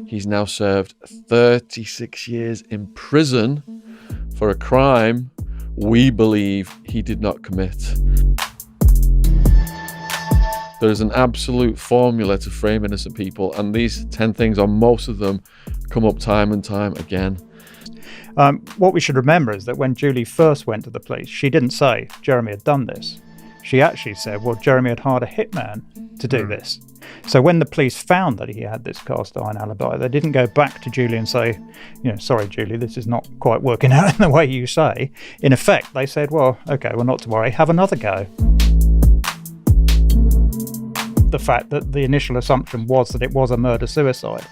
He's now served 36 years in prison for a crime we believe he did not commit. There is an absolute formula to frame innocent people, and these 10 things, or most of them, come up time and time again. What we should remember is that when Julie first went to the police, she didn't say Jeremy had done this. She actually said, well, Jeremy had hired a hitman to do this. So when the police found that he had this cast iron alibi, they didn't go back to Julie and say, sorry, Julie, this is not quite working out in the way you say. In effect, they said, well, okay, well, not to worry, have another go. The fact that the initial assumption was that it was a murder-suicide.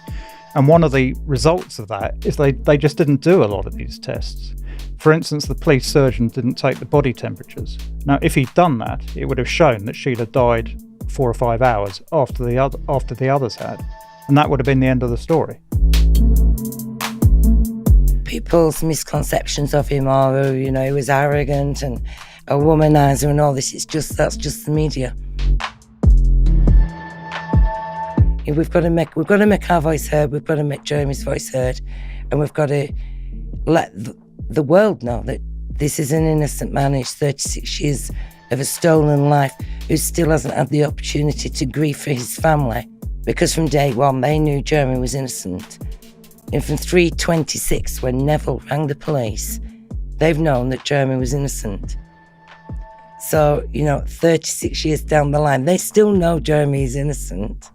And one of the results of that is they just didn't do a lot of these tests. For instance, the police surgeon didn't take the body temperatures. Now, if he'd done that, it would have shown that Sheila died 4 or 5 hours after the others had. And that would have been the end of the story. People's misconceptions of him are, he was arrogant and a womanizer and all this. That's just the media. We've got to make our voice heard. We've got to make Jeremy's voice heard, and we've got to let the world know that this is an innocent man who's 36 years of a stolen life, who still hasn't had the opportunity to grieve for his family, because from day one they knew Jeremy was innocent. And from 3:26, when Neville rang the police, they've known that Jeremy was innocent. So 36 years down the line, they still know Jeremy is innocent.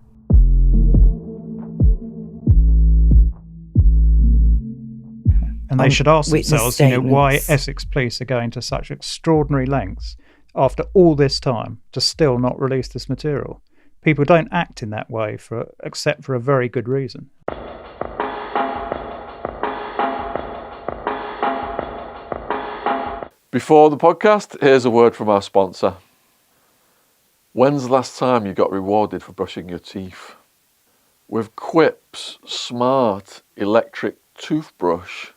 And they should ask themselves, why Essex police are going to such extraordinary lengths after all this time to still not release this material. People don't act in that way except for a very good reason. Before the podcast, here's a word from our sponsor. When's the last time you got rewarded for brushing your teeth? With Quip's smart electric toothbrush,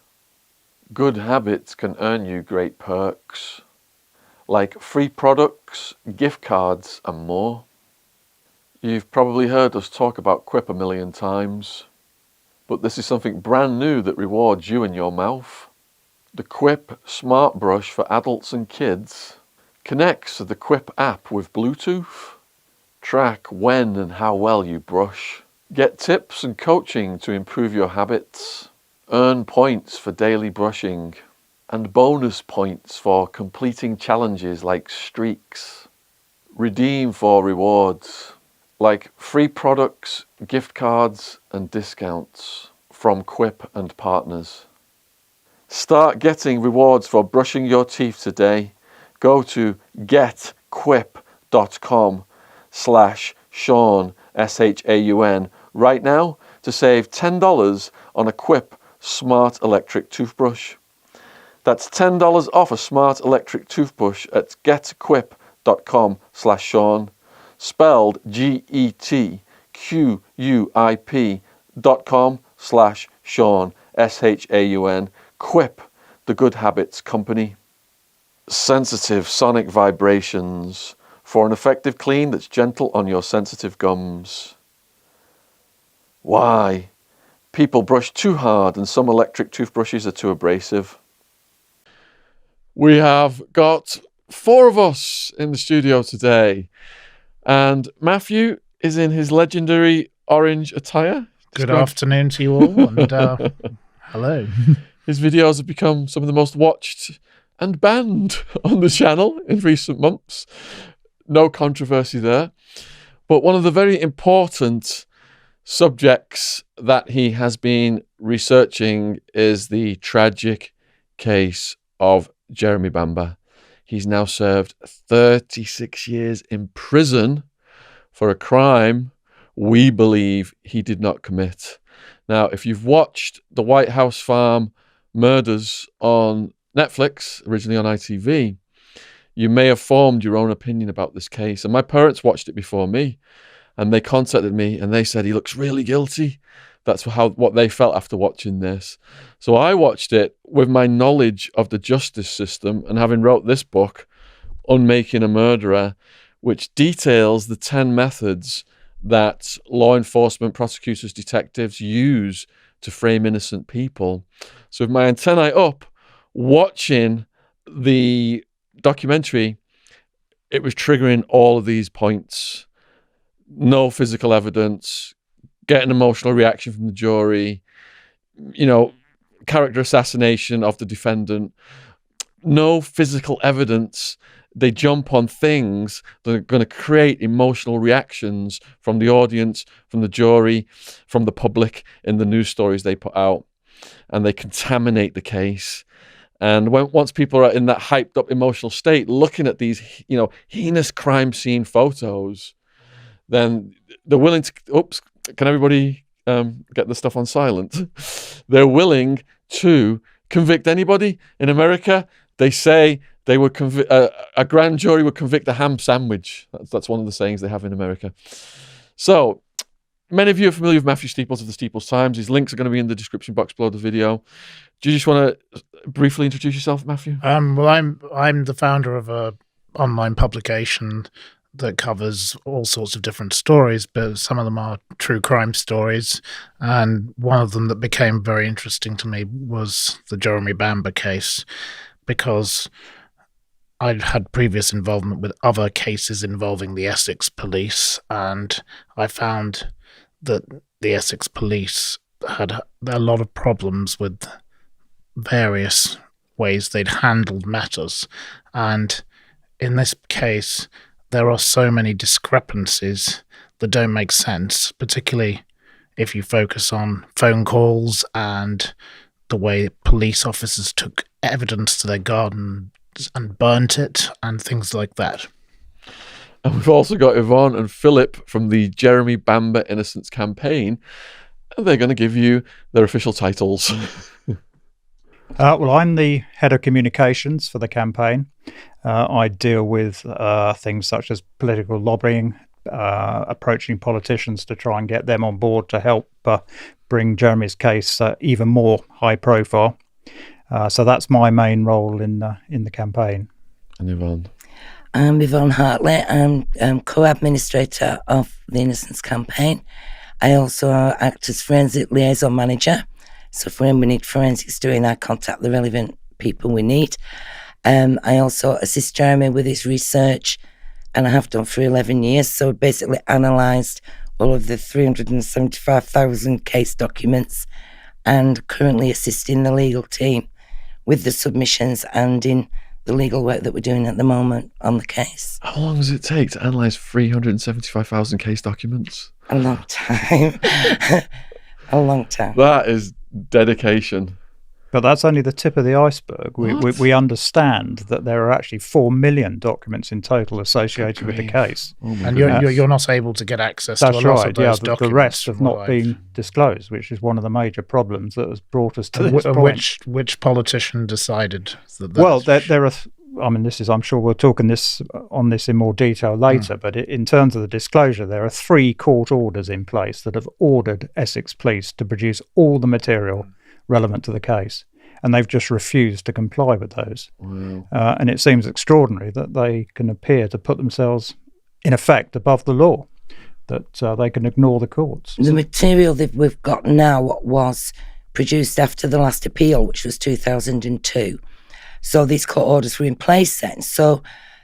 good habits can earn you great perks, like free products, gift cards, and more. You've probably heard us talk about Quip a million times, but this is something brand new that rewards you and your mouth. The Quip Smart Brush for adults and kids connects to the Quip app with Bluetooth. Track when and how well you brush. Get tips and coaching to improve your habits. Earn points for daily brushing and bonus points for completing challenges like streaks. Redeem for rewards like free products, gift cards and discounts from Quip and partners. Start getting rewards for brushing your teeth today. Go to getquip.com/Shaun, SHAUN right now to save $10 on a Quip Smart Electric Toothbrush. That's $10 off a Smart Electric Toothbrush at getquip.com/Shaun, spelled GETQUIP.com/Shaun, SHAUN. Quip, the Good Habits Company. Sensitive sonic vibrations for an effective clean that's gentle on your sensitive gums. Why? People brush too hard and some electric toothbrushes are too abrasive. We have got 4 of us in the studio today, and Matthew is in his legendary orange attire. Good afternoon to you all, and hello. His videos have become some of the most watched and banned on the channel in recent months. No controversy there. But one of the very important subjects that he has been researching is the tragic case of Jeremy Bamber. He's now served 36 years in prison for a crime we believe he did not commit. Now, if you've watched the White House Farm murders on Netflix, originally on ITV, you may have formed your own opinion about this case. And my parents watched it before me, and they contacted me and they said he looks really guilty. That's what they felt after watching this. So I watched it with my knowledge of the justice system and having wrote this book, Unmaking a Murderer, which details the 10 methods that law enforcement, prosecutors, detectives use to frame innocent people. So with my antennae up, watching the documentary, it was triggering all of these points. No physical evidence, get an emotional reaction from the jury, character assassination of the defendant, no physical evidence. They jump on things that are going to create emotional reactions from the audience, from the jury, from the public in the news stories they put out, and they contaminate the case. And once people are in that hyped up emotional state, looking at these, heinous crime scene photos, then they're willing to, can everybody get the stuff on silent? They're willing to convict anybody. In America, they say they would a grand jury would convict a ham sandwich. That's one of the sayings they have in America. So many of you are familiar with Matthew Steeples of the Steeples Times. His links are going to be in the description box below the video. Do you just want to briefly introduce yourself, Matthew? Well, I'm the founder of a online publication that covers all sorts of different stories, but some of them are true crime stories. And one of them that became very interesting to me was the Jeremy Bamber case, because I'd had previous involvement with other cases involving the Essex police, and I found that the Essex police had a lot of problems with various ways they'd handled matters. And in this case, there are so many discrepancies that don't make sense, particularly if you focus on phone calls and the way police officers took evidence to their garden and burnt it and things like that. And we've also got Yvonne and Philip from the Jeremy Bamber Innocence campaign. And they're going to give you their official titles. Well, I'm the head of communications for the campaign. I deal with things such as political lobbying, approaching politicians to try and get them on board to help bring Jeremy's case even more high profile. So that's my main role in the campaign. And Yvonne? I'm Yvonne Hartley. I'm co-administrator of the Innocence campaign. I also act as forensic liaison manager. So when we need forensics doing, I contact the relevant people we need. I also assist Jeremy with his research, and I have done for 11 years. So basically analysed all of the 375,000 case documents, and currently assisting the legal team with the submissions and in the legal work that we're doing at the moment on the case. How long does it take to analyse 375,000 case documents? A long time. A long time. That is dedication. But that's only the tip of the iceberg. We understand that there are actually 4 million documents in total associated with the case. And you're not able to get access to a lot of those documents. The rest have not been disclosed, which is one of the major problems that has brought us to this point. Which politician decided that? Well, there are. I'm sure we'll talk on this in more detail later. But in terms of the disclosure, there are 3 court orders in place that have ordered Essex Police to produce all the material relevant to the case, and they've just refused to comply with those. Wow. And it seems extraordinary that they can appear to put themselves, in effect, above the law, that they can ignore the courts. The material that we've got now was produced after the last appeal, which was 2002. So these court orders were in place then. So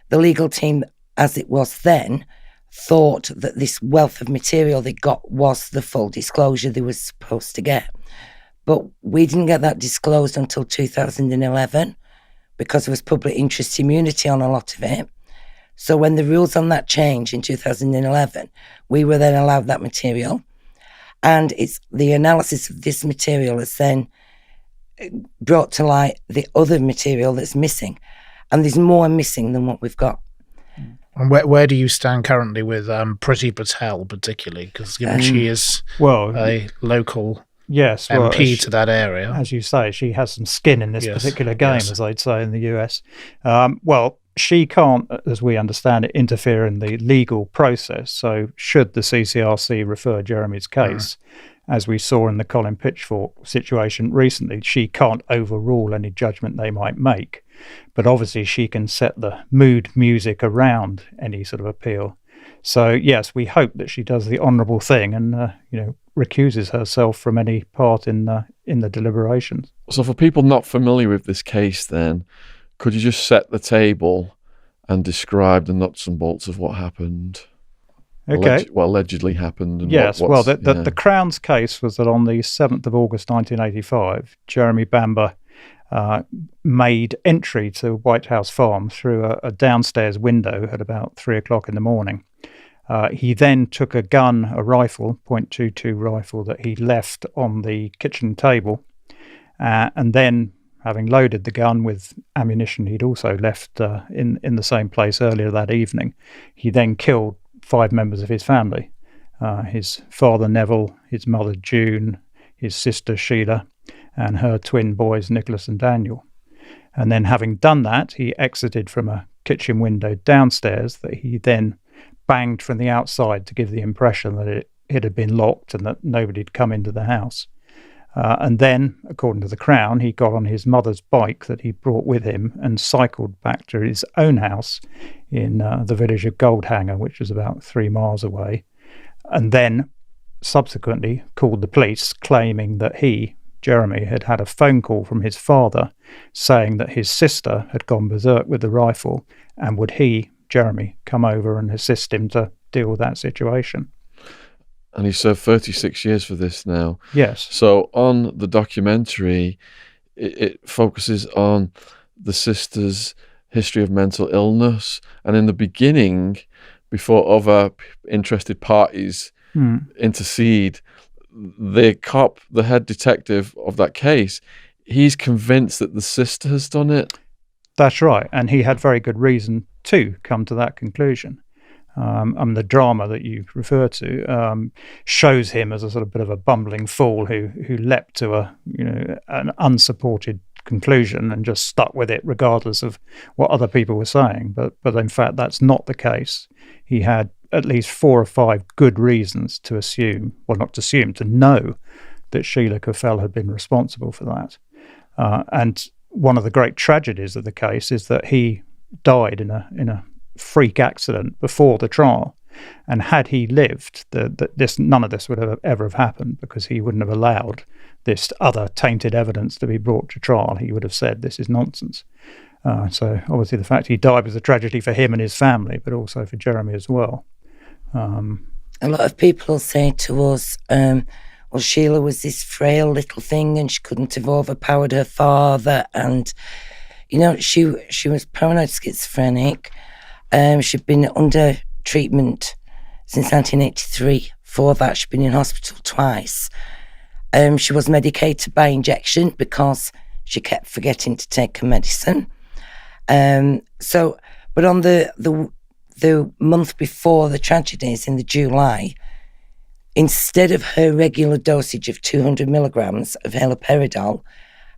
the legal team, as it was then, thought that this wealth of material they got was the full disclosure they were supposed to get. But we didn't get that disclosed until 2011 because there was public interest immunity on a lot of it. So when the rules on that changed in 2011, we were then allowed that material. And it's the analysis of this material has then brought to light the other material that's missing. And there's more missing than what we've got. And where do you stand currently with Priti Patel particularly? Because she is a local... Yes, MP to that area. As you say, she has some skin in this particular game, as they'd say in the US. She can't, as we understand it, interfere in the legal process. So should the CCRC refer Jeremy's case, as we saw in the Colin Pitchfork situation recently, she can't overrule any judgment they might make. But obviously she can set the mood music around any sort of appeal. So yes, we hope that she does the honourable thing and recuses herself from any part in the deliberations. So for people not familiar with this case, then, could you just set the table and describe the nuts and bolts of what happened? Okay. What allegedly happened? And yes. The Crown's case was that on the 7th of August 1985, Jeremy Bamber made entry to White House Farm through a downstairs window at about 3 o'clock in the morning. He then took a gun, a rifle, .22 rifle, that he left on the kitchen table, and then, having loaded the gun with ammunition he'd also left in the same place earlier that evening, he then killed 5 members of his family. His father Neville, his mother June, his sister Sheila, and her twin boys Nicholas and Daniel. And then, having done that, he exited from a kitchen window downstairs that he then banged from the outside to give the impression that it had been locked and that nobody had come into the house. And then, according to the Crown, he got on his mother's bike that he brought with him and cycled back to his own house in the village of Goldhanger, which is about 3 miles away, and then subsequently called the police, claiming that he, Jeremy, had had a phone call from his father saying that his sister had gone berserk with the rifle, and would he, Jeremy, come over and assist him to deal with that situation. And he served 36 years for this now. Yes. So on the documentary, it focuses on the sister's history of mental illness. And in the beginning, before other interested parties intercede, the cop, the head detective of that case, he's convinced that the sister has done it. That's right. And he had very good reason to come to that conclusion. The drama that you refer to shows him as a sort of bit of a bumbling fool who leapt to an unsupported conclusion and just stuck with it regardless of what other people were saying. But in fact, that's not the case. He had at least 4 or 5 good reasons to assume, well, not to assume, to know that Sheila Caffell had been responsible for that. And one of the great tragedies of the case is that he died in a freak accident before the trial, and had he lived, none of this would have ever have happened, because he wouldn't have allowed this other tainted evidence to be brought to trial. He would have said this is nonsense. So obviously the fact he died was a tragedy for him and his family, but also for Jeremy as well. A lot of people say to us, well, Sheila was this frail little thing and she couldn't have overpowered her father, and she was paranoid schizophrenic. She'd been under treatment since 1983. For that, she'd been in hospital twice. She was medicated by injection because she kept forgetting to take her medicine. But on the month before the tragedies, in the July, instead of her regular dosage of 200 milligrams of haloperidol,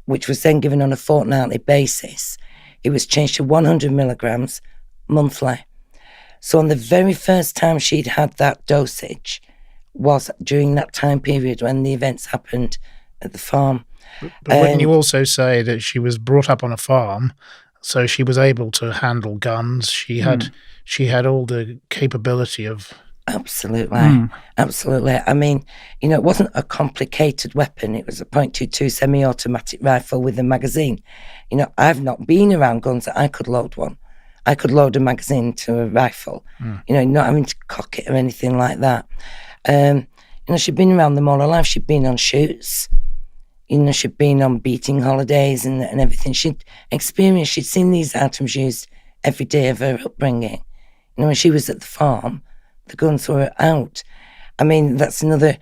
which was then given on a fortnightly basis, it was changed to 100 milligrams monthly. So on the very first time she'd had that dosage was during that time period when the events happened at the farm. But wouldn't you also say that she was brought up on a farm, so she was able to handle guns? She had all the capability of... Absolutely. Absolutely. I mean, it wasn't a complicated weapon. It was a .22 semi-automatic rifle with a magazine. I've not been around guns that I could load one. I could load a magazine to a rifle, not having to cock it or anything like that. She'd been around them all her life. She'd been on shoots. She'd been on beating holidays and everything. She'd seen these items used every day of her upbringing. When she was at the farm, the guns were out. I mean, that's another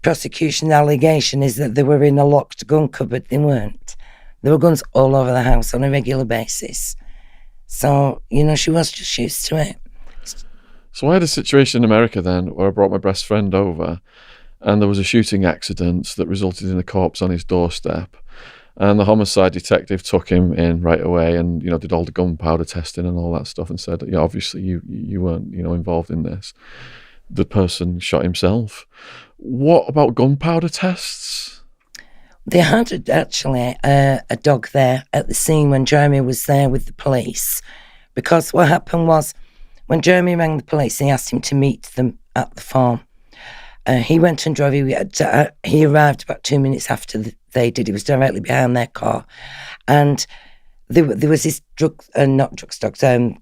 prosecution allegation, is that they were in a locked gun cupboard. They weren't. There were guns all over the house on a regular basis. So, she was just used to it. So I had a situation in America then where I brought my best friend over, and there was a shooting accident that resulted in a corpse on his doorstep. And the homicide detective took him in right away and, did all the gunpowder testing and all that stuff and said, obviously you weren't, involved in this. The person shot himself. What about gunpowder tests? They had actually a dog there at the scene when Jeremy was there with the police, because what happened was When Jeremy rang the police, they asked him to meet them at the farm. He went and drove. He arrived about 2 minutes after they did. He was directly behind their car. And there was this gun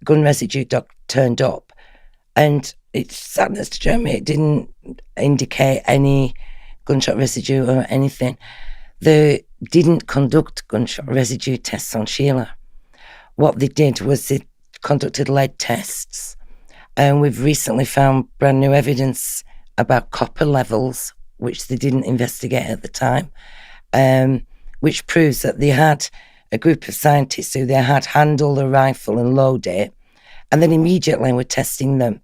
residue dog turned up. And it's sadness to Jeremy, it didn't indicate any gunshot residue or anything. They didn't conduct gunshot residue tests on Sheila. What they did was they conducted lead tests. And we've recently found brand new evidence about copper levels, which they didn't investigate at the time, which proves that they had a group of scientists who they had handle the rifle and load it, and then immediately were testing them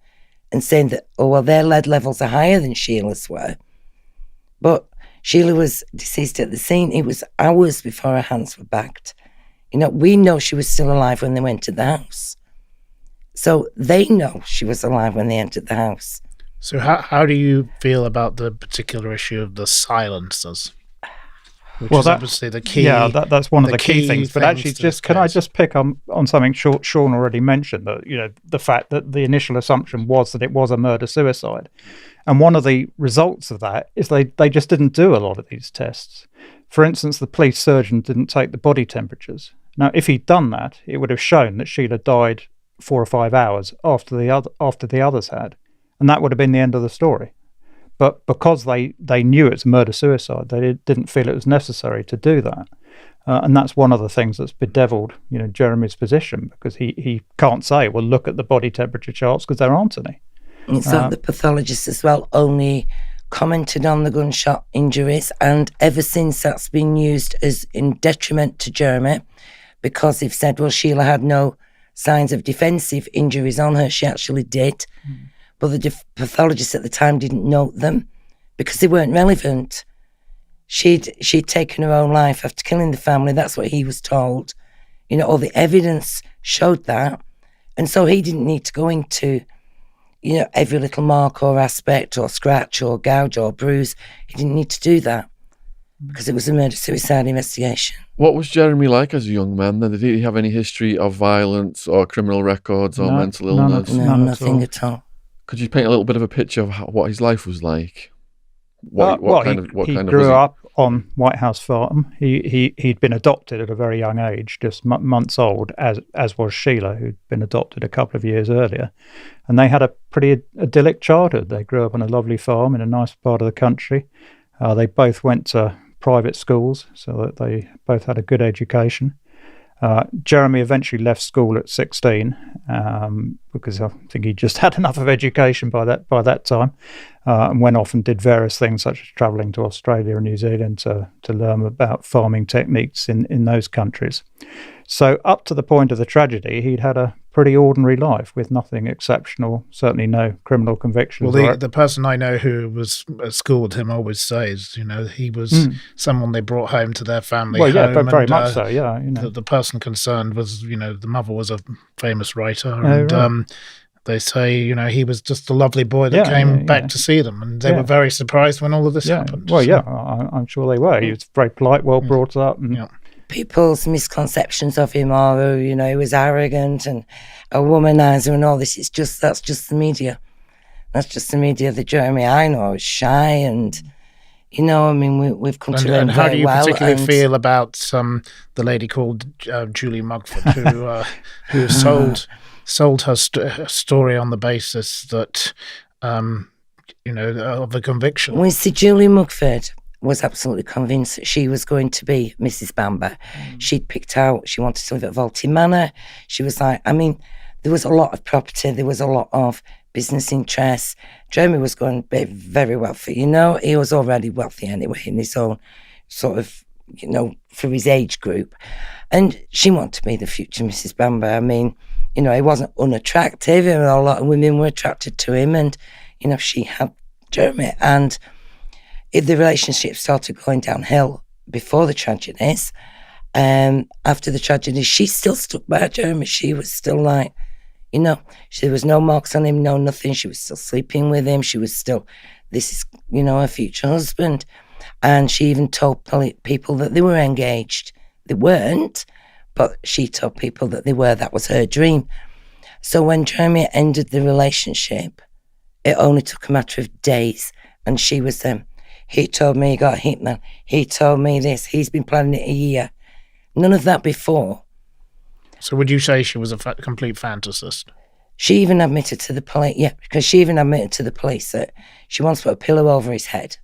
and saying that, oh, well, their lead levels are higher than Sheila's were. But Sheila was deceased at the scene. It was hours before her hands were bagged. We know she was still alive when they went to the house. So they know she was alive when they entered the house. So how do you feel about the particular issue of the silencers? Which is obviously the key. Yeah, that's one of the key things. But actually, can I just pick on something Shaun already mentioned, that the fact that the initial assumption was that it was a murder-suicide. And one of the results of that is they just didn't do a lot of these tests. For instance, the police surgeon didn't take the body temperatures. Now, if he'd done that, it would have shown that Sheila died 4 or 5 hours after the others had. And that would have been the end of the story. But because they knew it's murder-suicide, they didn't feel it was necessary to do that. And that's one of the things that's bedeviled, Jeremy's position, because he can't say, well, look at the body temperature charts, because there aren't any. It's like the pathologist as well only commented on the gunshot injuries, and ever since that's been used as in detriment to Jeremy, because they've said, well, Sheila had no signs of defensive injuries on her. She actually did. But the pathologist at the time didn't note them because they weren't relevant. She'd taken her own life after killing the family. That's what he was told. All the evidence showed that. And so he didn't need to go into, every little mark or aspect or scratch or gouge or bruise. He didn't need to do that because it was a murder-suicide investigation. What was Jeremy like as a young man then? Did he have any history of violence or criminal records or mental illness? No, nothing at all. Could you paint a little bit of a picture of what his life was like? He grew up on White House Farm. He'd been adopted at a very young age, just months old, as was Sheila, who'd been adopted a couple of years earlier. And they had a pretty idyllic childhood. They grew up on a lovely farm in a nice part of the country. They both went to private schools, so that they both had a good education. Jeremy eventually left school at 16 because I think he just had enough of education by that time, and went off and did various things such as travelling to Australia and New Zealand to learn about farming techniques in those countries. So up to the point of the tragedy, he'd had a pretty ordinary life with nothing exceptional, certainly no criminal convictions. Well, the person I know who was at school with him always says, he was someone they brought home to their family. Well, yeah, home, very much so, yeah. The person concerned was, the mother was a famous writer, and they say, he was just a lovely boy that came back to see them, and they were very surprised when all of this happened. Well, I'm sure they were. He was very polite, well brought up, and people's misconceptions of him are, he was arrogant and a womanizer and all this. That's just the media. That's just the media. The Jeremy I know is shy and, we've come to learn and how very do you well. particularly feel about the lady called Julie Mugford, who sold her story on the basis that, of a conviction? We see Julie Mugford was absolutely convinced that she was going to be Mrs. Bamber. She'd picked out, she wanted to live at Vaulty Manor. She was like, there was a lot of property, there was a lot of business interests. Jeremy was going to be very wealthy, he was already wealthy anyway in his own sort of, for his age group. And she wanted to be the future Mrs. Bamber. He wasn't unattractive, and a lot of women were attracted to him, and, she had Jeremy. And the relationship started going downhill before the tragedies. After the tragedy, she still stuck by Jeremy. She was still like, there was no marks on him, no nothing. She was still sleeping with him. She was still, this is, her future husband. And she even told people that they were engaged. They weren't, but she told people that they were. That was her dream. So when Jeremy ended the relationship, it only took a matter of days. And she was he told me he got a hitman. He told me this. He's been planning it a year. None of that before. So would you say she was a complete fantasist? She even admitted to the police, because she even admitted to the police that she once put a pillow over his head,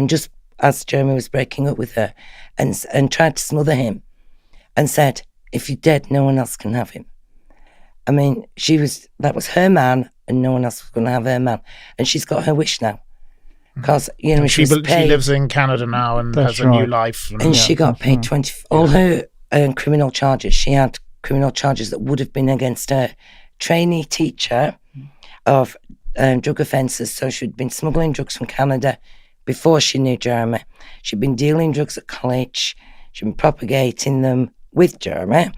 just as Jeremy was breaking up with her, and tried to smother him, and said, "If you're dead, no one else can have him." I mean, that was her man, and no one else was going to have her man, and she's got her wish now, because she lives in Canada now and has a new life, and she got paid 20. All her criminal charges, she had criminal charges that would have been against her trainee teacher of drug offences. So she'd been smuggling drugs from Canada before she knew Jeremy. She'd been dealing drugs at college. She'd been propagating them with Jeremy.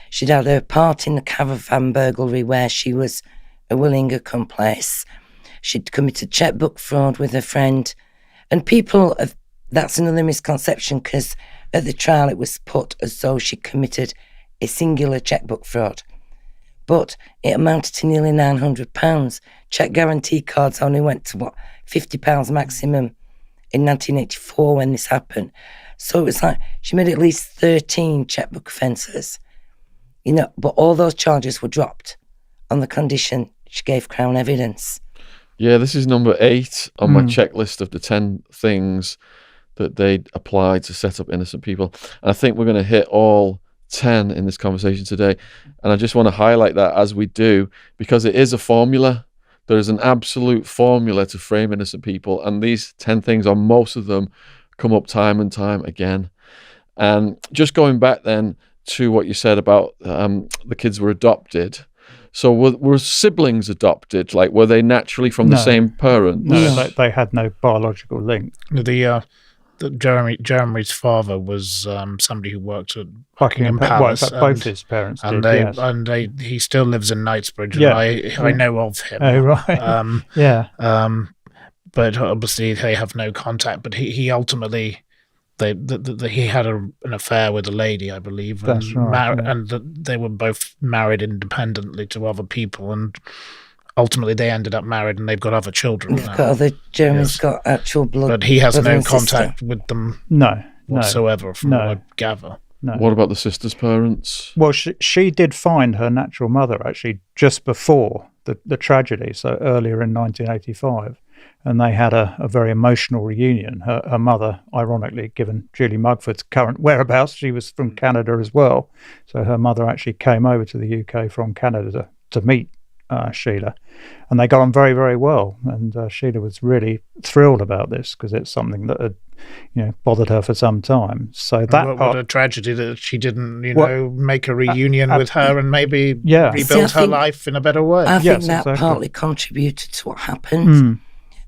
She'd had her part in the caravan burglary where she was a willing accomplice. She'd committed checkbook fraud with her friend. And that's another misconception, because at the trial it was put as though she committed a singular checkbook fraud. But it amounted to nearly £900. Check guarantee cards only went to, £50 maximum in 1984 when this happened. So it was like she made at least 13 checkbook offences. But all those charges were dropped on the condition she gave Crown evidence. Yeah, this is number 8 on my checklist of the 10 things that they applied to set up innocent people. And I think we're going to hit all 10 in this conversation today. And I just want to highlight that as we do, because it is a formula. There is an absolute formula to frame innocent people. And these 10 things, or most of them, come up time and time again. And just going back then to what you said about the kids were adopted. So were siblings adopted? Like, were they naturally from the same parents? No, they had no biological link. Jeremy's father was somebody who worked at Buckingham Palace. Both his parents did, he still lives in Knightsbridge, and I know of him. Oh, right. But obviously they have no contact. But he ultimately, he had an affair with a lady, I believe. That's right. And they were both married independently to other people, and ultimately they ended up married, and they've got other children. Jeremy's got actual blood. But he has no contact with them whatsoever, from what I gather. No. What about the sister's parents? Well, she did find her natural mother, actually, just before the tragedy, so earlier in 1985. And they had a very emotional reunion. Her mother, ironically, given Julie Mugford's current whereabouts, she was from Canada as well. So her mother actually came over to the UK from Canada to meet Sheila, and they got on very, very well. And Sheila was really thrilled about this, because it's something that had, bothered her for some time. So what a tragedy that she didn't, make a reunion with her and maybe rebuild her life in a better way. I think that partly contributed to what happened,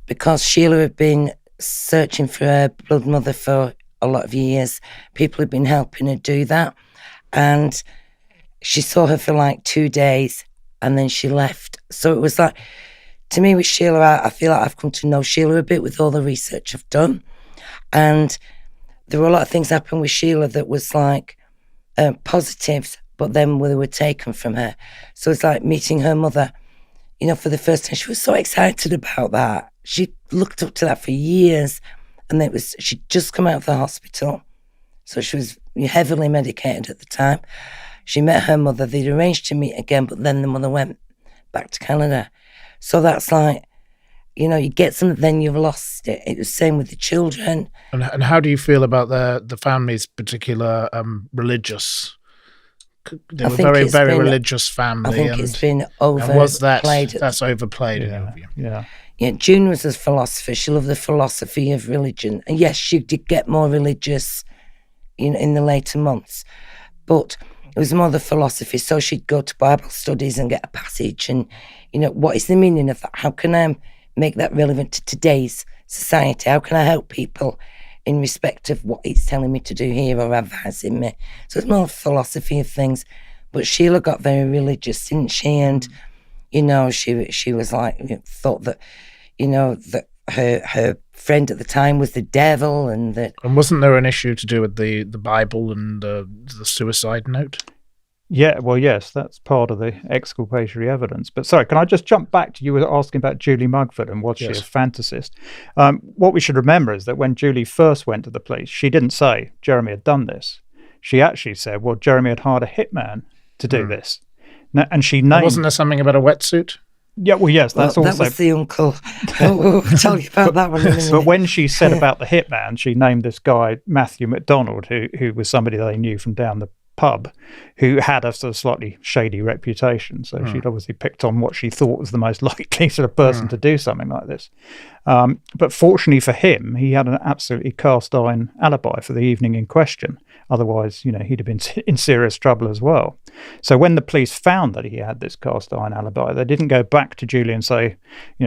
because Sheila had been searching for her blood mother for a lot of years. People had been helping her do that, and she saw her for like 2 days. And then she left. So it was like, to me with Sheila, I feel like I've come to know Sheila a bit with all the research I've done. And there were a lot of things happened with Sheila that was like positives, but then they were taken from her. So it's like meeting her mother, for the first time. She was so excited about that. She looked up to that for years. And she'd just come out of the hospital. So she was heavily medicated at the time. She met her mother. They'd arranged to meet again, but then the mother went back to Canada. So that's like, you get something, then you've lost it. It was the same with the children. And how do you feel about the family's particular religious? They were very, very religious family. I think it's been overplayed. That's overplayed in your view. Yeah, June was a philosopher. She loved the philosophy of religion. And yes, she did get more religious in the later months. But it was more the philosophy. So she'd go to Bible studies and get a passage and, what is the meaning of that? How can I make that relevant to today's society? How can I help people in respect of what it's telling me to do here or advising me? So it's more philosophy of things. But Sheila got very religious, didn't she? And, she was like, thought that, that her friend at the time was the devil, and that. And wasn't there an issue to do with the Bible and the suicide note? Yeah, well, yes, that's part of the exculpatory evidence. But sorry, can I just jump back to you were asking about Julie Mugford and was she a fantasist? What we should remember is that when Julie first went to the police, she didn't say Jeremy had done this. She actually said, well, Jeremy had hired a hitman to do this. Now, and she named... Wasn't there something about a wetsuit? Yeah, well, yes, that's also... That was the uncle. We'll tell you about that one in a minute. But when she said about the hitman, she named this guy, Matthew McDonald, who was somebody they knew from down the pub, who had a sort of slightly shady reputation. So she'd obviously picked on what she thought was the most likely sort of person to do something like this. But fortunately for him, he had an absolutely cast iron alibi for the evening in question. Otherwise, he'd have been in serious trouble as well. So when the police found that he had this cast iron alibi, they didn't go back to Julie and say,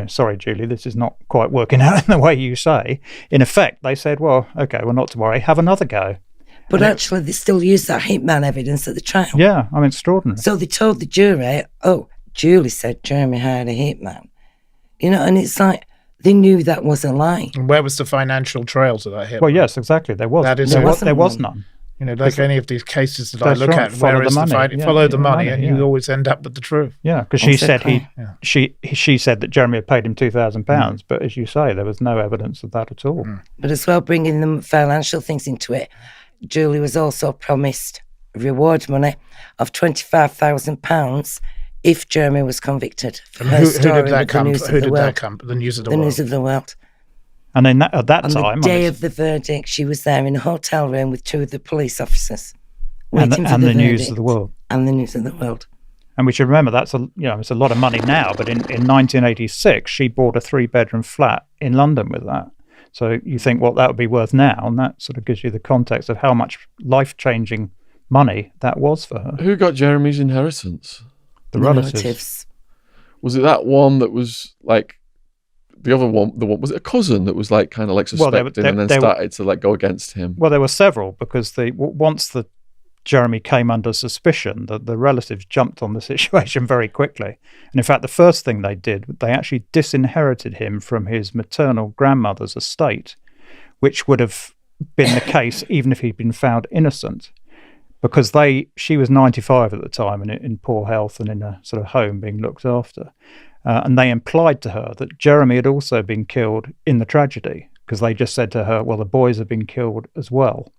sorry, Julie, this is not quite working out in the way you say. In effect, they said, well, okay, well, not to worry, have another go. But actually, they still use that hitman evidence at the trial. Yeah, I mean, extraordinary. So they told the jury, Julie said Jeremy hired a hitman. And it's like, they knew that was a lie. And where was the financial trail to that hitman? Well, yes, exactly. There was. There was none. Like any of these cases that I look at, where is the money? Follow the money, and you always end up with the truth. Yeah, because she said she said that Jeremy had paid him £2,000, but as you say, there was no evidence of that at all. But as well, bringing the financial things into it, Julie was also promised reward money of £25,000 if Jeremy was convicted for her story with the News of the World. The News of the The World. News of the World. And then at that on time, the day of the verdict, she was there in a hotel room with two of the police officers, and waiting for the News of the World. And the News of the World. And we should remember that's it's a lot of money now, but in 1986 she bought a 3-bedroom flat in London with that. So you think what that would be worth now, and that sort of gives you the context of how much life-changing money that was for her. Who got Jeremy's inheritance? The relatives. Was it that one that was like the other one? Was it a cousin that was like kind of like suspected and then started to like go against him? Well, there were several because once the Jeremy came under suspicion, the relatives jumped on the situation very quickly. And in fact, the first thing they did, they actually disinherited him from his maternal grandmother's estate, which would have been the case even if he'd been found innocent, because she was 95 at the time and in poor health and in a sort of home being looked after. And they implied to her that Jeremy had also been killed in the tragedy, because they just said to her, well, the boys have been killed as well.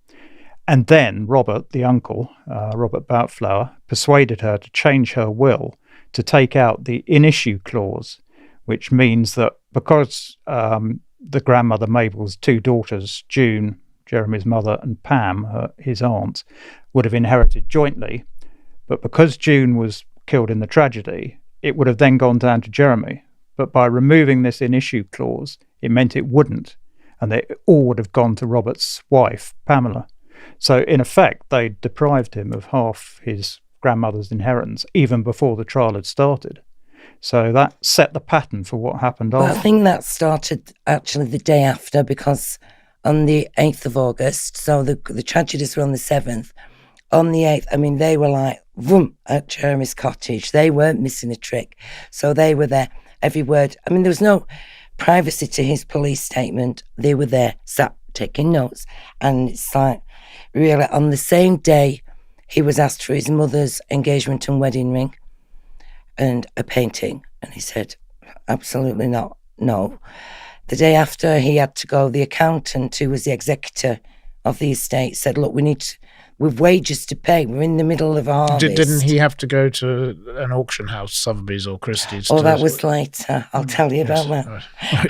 And then Robert, the uncle, Robert Boutflower, persuaded her to change her will to take out the in issue clause, which means that because the grandmother Mabel's two daughters, June, Jeremy's mother, and Pam, his aunt, would have inherited jointly, but because June was killed in the tragedy, it would have then gone down to Jeremy. But by removing this in issue clause, it meant it wouldn't, and they all would have gone to Robert's wife, Pamela. So in effect, they deprived him of half his grandmother's inheritance even before the trial had started. So that set the pattern for what happened after. I think that started actually the day after, because on the 8th of August, so the tragedies were on the 7th. On the 8th, they were like, vroom, at Jeremy's cottage. They weren't missing a trick. So they were there, every word. There was no privacy to his police statement. They were there, sat, taking notes. And it's like, really, on the same day, he was asked for his mother's engagement and wedding ring and a painting. And he said, absolutely not, no. The day after, he had to go, the accountant, who was the executor of the estate, said, look, we've wages to pay. We're in the middle of our harvest. Didn't he have to go to an auction house, Sotheby's or Christie's? Oh, that was later. I'll tell you about that.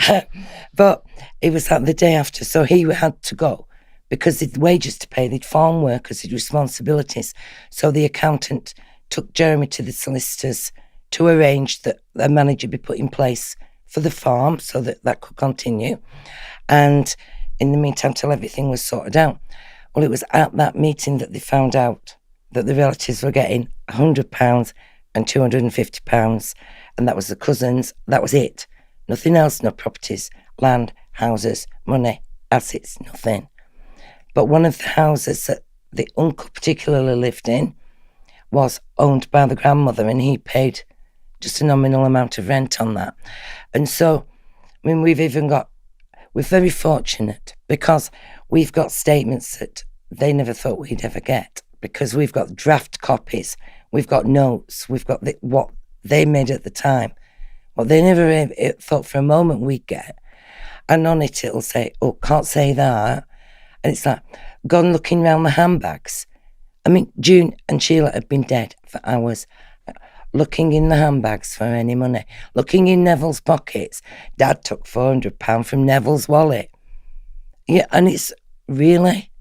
Right. But it was the day after, so he had to go because the wages to pay, they'd farm workers, they'd responsibilities. So the accountant took Jeremy to the solicitors to arrange that a manager be put in place for the farm so that could continue. And in the meantime, till everything was sorted out. Well, it was at that meeting that they found out that the relatives were getting £100 and £250, and that was the cousins. That was it. Nothing else, no properties, land, houses, money, assets, nothing. But one of the houses that the uncle particularly lived in was owned by the grandmother, and he paid just a nominal amount of rent on that. And so, we're very fortunate because we've got statements that they never thought we'd ever get, because we've got draft copies we've got notes, we've got what they made at the time, what they never thought for a moment we'd get. And on it'll say, oh, can't say that. And it's like, gone looking around the handbags. I mean, June and Sheila had been dead for hours, looking in the handbags for any money, looking in Neville's pockets. Dad took £400 from Neville's wallet. Yeah, and it's really,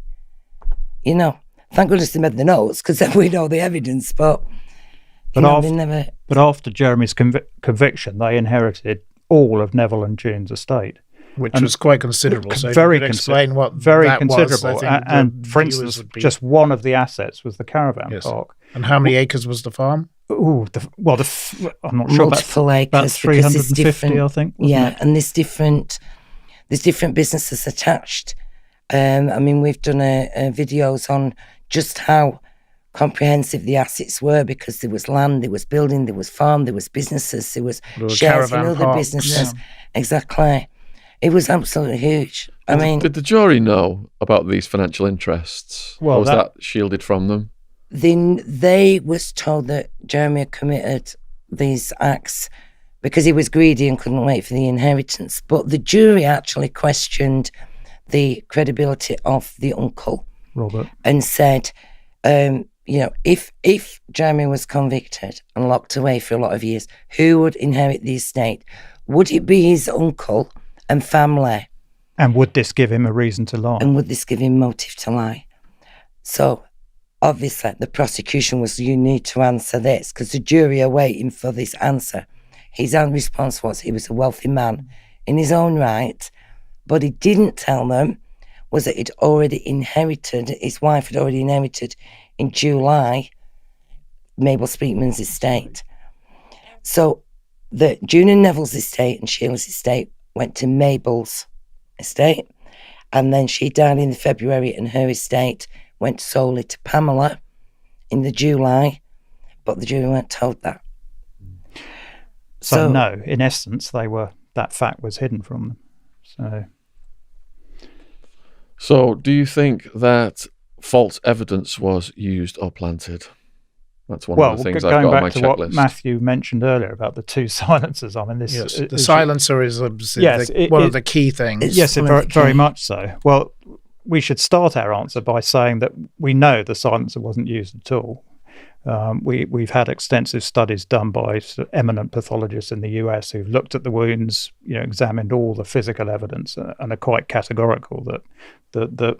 you know, thank goodness they made the notes, because then we know the evidence, but after Jeremy's conviction, they inherited all of Neville and June's estate. Which was quite considerable. So very explain what very that considerable. Was, and for instance, just one of the assets was the caravan park. And how many acres was the farm? I'm not sure. Multiple acres. About 350, I think. Yeah, it? and there's different businesses attached. I mean, we've done videos on just how comprehensive the assets were, because there was land, there was building, there was farm, there was businesses, there was shares in other businesses. Yeah. Exactly. It was absolutely huge. I mean, did the jury know about these financial interests? Or was that shielded from them? Then they was told that Jeremy had committed these acts because he was greedy and couldn't wait for the inheritance. But the jury actually questioned the credibility of the uncle, Robert, and said, you know, if Jeremy was convicted and locked away for a lot of years, who would inherit the estate? Would it be his uncle and family? And would this give him a reason to lie? And would this give him motive to lie? So obviously the prosecution was, you need to answer this, because the jury are waiting for this answer. His own response was he was a wealthy man in his own right, but he didn't tell them was that he'd already inherited, his wife had already inherited in July Mabel Speakman's estate. So the June and Neville's estate and Sheila's estate went to Mabel's estate, and then she died in February and her estate went solely to Pamela in the July, but the jury weren't told that. So no, in essence, that fact was hidden from them. So do you think that false evidence was used or planted? That's one of the things I've got on my checklist. Going back to what Matthew mentioned earlier about the two silencers, I mean, the silencer is obviously one of the key things. Yes, very much so. Well, we should start our answer by saying that we know the silencer wasn't used at all. We've had extensive studies done by eminent pathologists in the US who've looked at the wounds, examined all the physical evidence, and are quite categorical that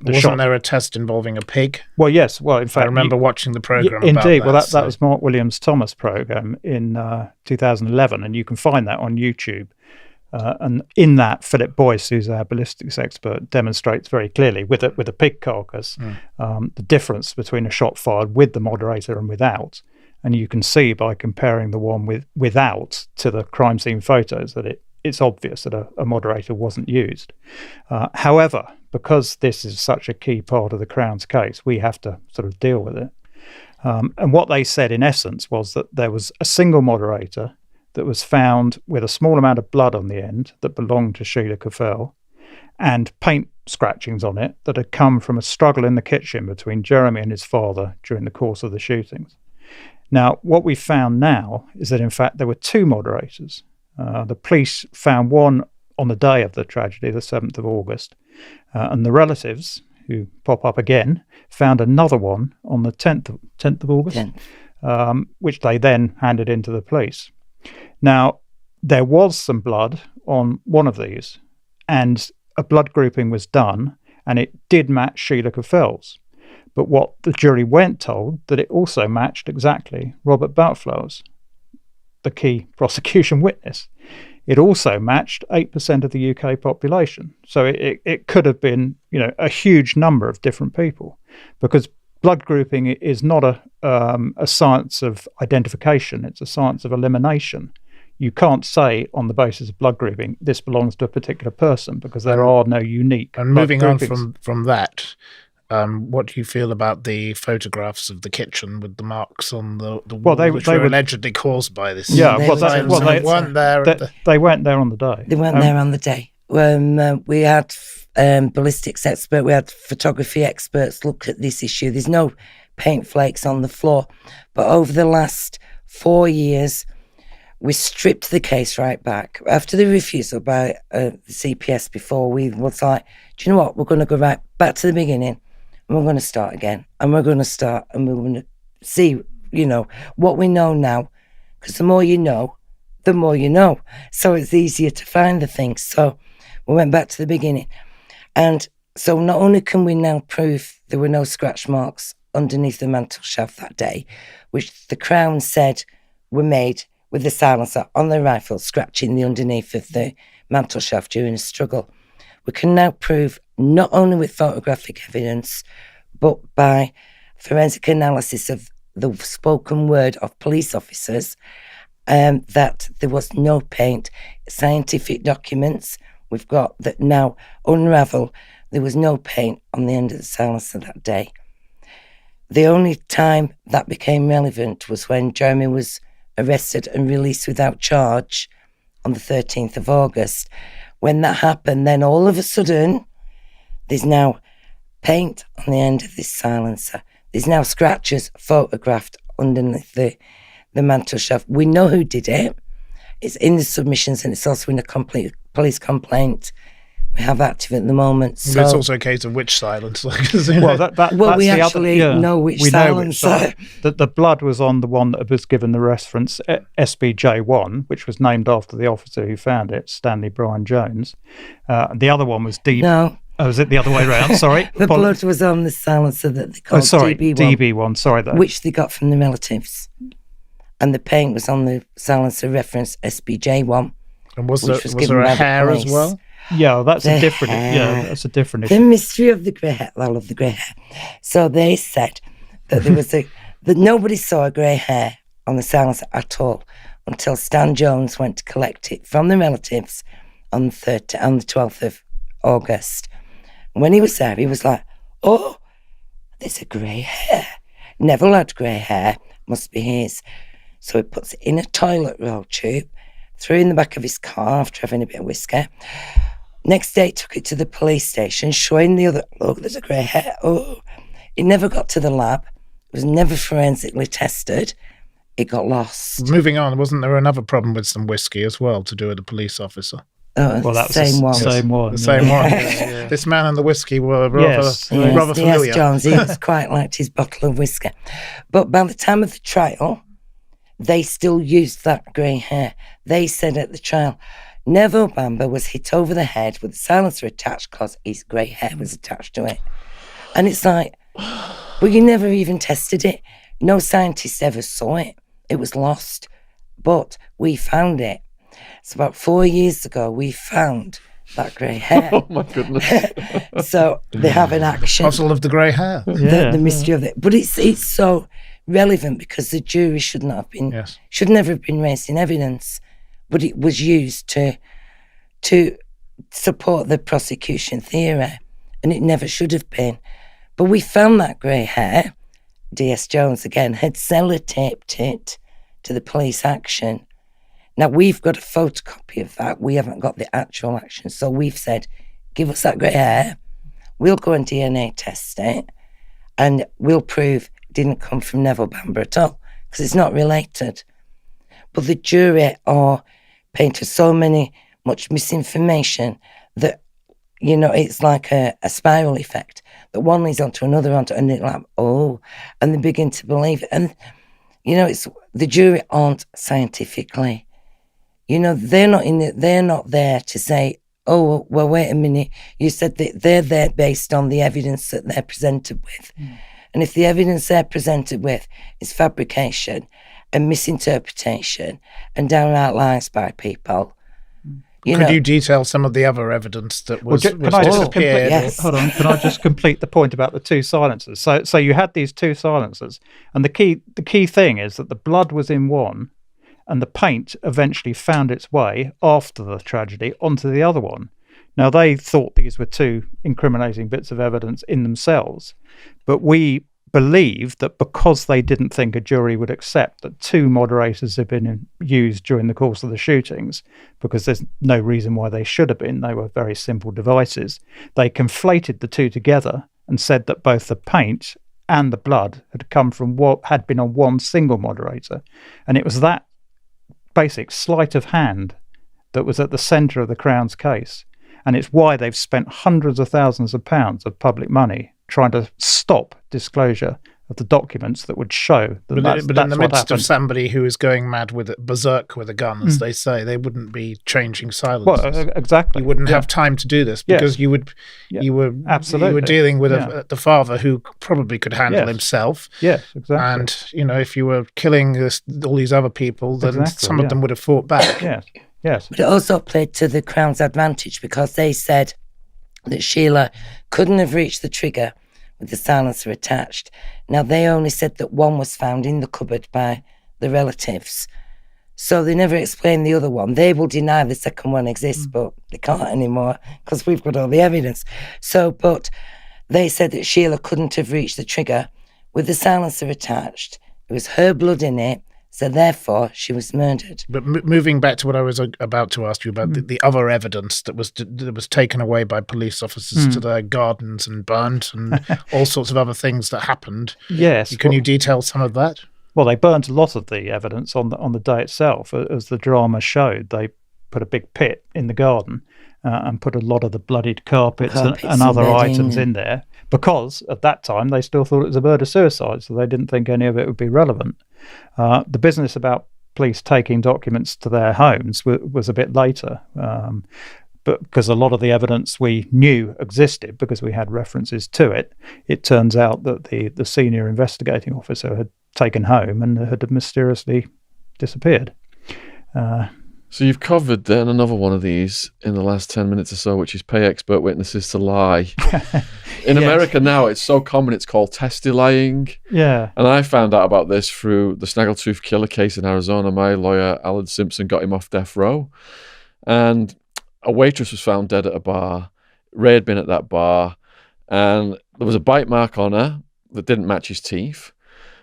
wasn't there a test involving a pig? Well, yes. Well, in fact, I remember watching the program. Indeed. About that was Mark Williams Thomas program in 2011, and you can find that on YouTube. And in that, Philip Boyce, who's our ballistics expert, demonstrates very clearly with a pig carcass the difference between a shot fired with the moderator and without. And you can see by comparing the one without to the crime scene photos that it's obvious that a moderator wasn't used. However, because this is such a key part of the Crown's case, we have to sort of deal with it. And what they said in essence was that there was a single moderator that was found with a small amount of blood on the end that belonged to Sheila Caffell, and paint scratchings on it that had come from a struggle in the kitchen between Jeremy and his father during the course of the shootings. Now, what we found now is that in fact there were two moderators. The police found one on the day of the tragedy, the 7th of August, and the relatives, who pop up again, found another one on the 10th of August, which they then handed in to the police. Now, there was some blood on one of these, and a blood grouping was done, and it did match Sheila Caffell's. But what the jury weren't told, that it also matched exactly Robert Boutflower's, the key prosecution witness. It also matched 8% of the UK population. So it could have been, a huge number of different people, because blood grouping is not a science of identification. It's a science of elimination. You can't say on the basis of blood grouping, this belongs to a particular person, because there are no unique And moving on from that, what do you feel about the photographs of the kitchen with the marks on the wall, which were allegedly caused by this? Yeah, they weren't there. They weren't there on the day. They weren't there on the day. We had ballistics expert, we had photography experts look at this issue. There's no paint flakes on the floor. But over the last 4 years, we stripped the case right back. After the refusal by the CPS before, we was like, do you know what? We're going to go right back to the beginning, and we're going to start again. And we're going to start, and we're going to see, what we know now. Because the more you know, the more you know. So it's easier to find the things. So we went back to the beginning. And so not only can we now prove there were no scratch marks underneath the mantel shelf that day, which the Crown said were made with the silencer on the rifle, scratching the underneath of the mantel shelf during a struggle. We can now prove, not only with photographic evidence, but by forensic analysis of the spoken word of police officers, that there was no paint. Scientific documents we've got that now unravel there was no paint on the end of the silencer that day. The only time that became relevant was when Jeremy was arrested and released without charge on the 13th of August. When that happened, then all of a sudden, there's now paint on the end of this silencer. There's now scratches photographed underneath the mantel shelf. We know who did it. It's in the submissions and it's also in a complete police complaint we have active at the moment. So it's also a case of which silencer. well, we actually know which silencer. The blood was on the one that was given the reference SBJ1, which was named after the officer who found it, Stanley Brian Jones. The other one was DB. No. Oh, was it the other way around? Sorry. The blood was on the silencer that they called DB1. DB1, sorry. Which they got from the relatives. And the paint was on the silencer reference SBJ1. And was there a hair as well? Yeah, that's a different issue. The mystery of the grey hair. I love the grey hair. So they said that there was that nobody saw a grey hair on the silencer at all until Stan Jones went to collect it from the relatives on the 12th of August. When he was there, he was like, "Oh, there's a grey hair. Neville had grey hair. Must be his." So he puts it in a toilet roll tube, threw it in the back of his car after having a bit of whiskey. Next day, took it to the police station, showing the other, look, there's a grey hair. Oh, it never got to the lab. It was never forensically tested. It got lost. Moving on, wasn't there another problem with some whiskey as well to do with a police officer? Oh, well, that was the same one. The same one. Yeah. This man and the whiskey were rather familiar. Yes, Jones. He was quite liked his bottle of whiskey. But by the time of the trial, they still used that grey hair. They said at the trial, Neville Bamber was hit over the head with a silencer attached because his grey hair was attached to it. And it's like, well, you never even tested it. No scientist ever saw it. It was lost. But we found it. So about 4 years ago, we found that grey hair. Oh, my goodness. So they have an action. Puzzle of the grey hair. The mystery of it. But it's so relevant because the jury should never have been raised in evidence. But it was used to support the prosecution theory, and it never should have been. But we found that grey hair. DS Jones, again, had sellotaped it to the police action. Now, we've got a photocopy of that. We haven't got the actual action. So we've said, give us that grey hair. We'll go and DNA test it, and we'll prove it didn't come from Neville Bamber at all, because it's not related. But the jury are painted so much misinformation that, it's like a spiral effect, that one leads onto another, and they're like, oh, and they begin to believe it. And, it's the jury aren't scientifically, they're not there to say, oh, well, wait a minute, you said that they're there based on the evidence that they're presented with. And if the evidence they're presented with is fabrication and misinterpretation and downright lies by people. Could you detail some of the other evidence that was disappeared? Yes. Hold on, can I just complete the point about the two silencers? So you had these two silencers, and the key thing is that the blood was in one, and the paint eventually found its way after the tragedy onto the other one. Now, they thought these were two incriminating bits of evidence in themselves, but we believed that because they didn't think a jury would accept that 2 moderators had been used during the course of the shootings, because there's no reason why they should have been, they were very simple devices, they conflated the 2 together and said that both the paint and the blood had come from what had been on one single moderator. And it was that basic sleight of hand that was at the centre of the Crown's case. And it's why they've spent hundreds of thousands of pounds of public money trying to stop disclosure of the documents that would show that that's in the midst happened. of somebody who is going mad with it, berserk with a gun, as they say, they wouldn't be changing silences. Well, exactly. You wouldn't have time to do this because you were dealing with the father who probably could handle himself. Yes, exactly. And if you were killing all these other people, then some of them would have fought back. Yes. But it also played to the Crown's advantage because they said that Sheila couldn't have reached the trigger with the silencer attached. Now, they only said that one was found in the cupboard by the relatives. So they never explained the other one. They will deny the second one exists, but they can't anymore because we've got all the evidence. But they said that Sheila couldn't have reached the trigger with the silencer attached. It was her blood in it. So therefore, she was murdered. But moving back to what I was about to ask you about, the other evidence that was taken away by police officers to their gardens and burnt and all sorts of other things that happened. Yes. Can you detail some of that? Well, they burnt a lot of the evidence on the day itself. As the drama showed, they put a big pit in the garden and put a lot of the bloodied carpets and other items in there because at that time they still thought it was a murder-suicide, so they didn't think any of it would be relevant. The business about police taking documents to their homes was a bit later, but because a lot of the evidence we knew existed because we had references to it, it turns out that the senior investigating officer had taken home and had mysteriously disappeared. So you've covered then another one of these in the last 10 minutes or so, which is pay expert witnesses to lie. In America now, it's so common, it's called testifying. Yeah. And I found out about this through the Snaggletooth killer case in Arizona. My lawyer, Alan Simpson, got him off death row. And a waitress was found dead at a bar. Ray had been at that bar. And there was a bite mark on her that didn't match his teeth.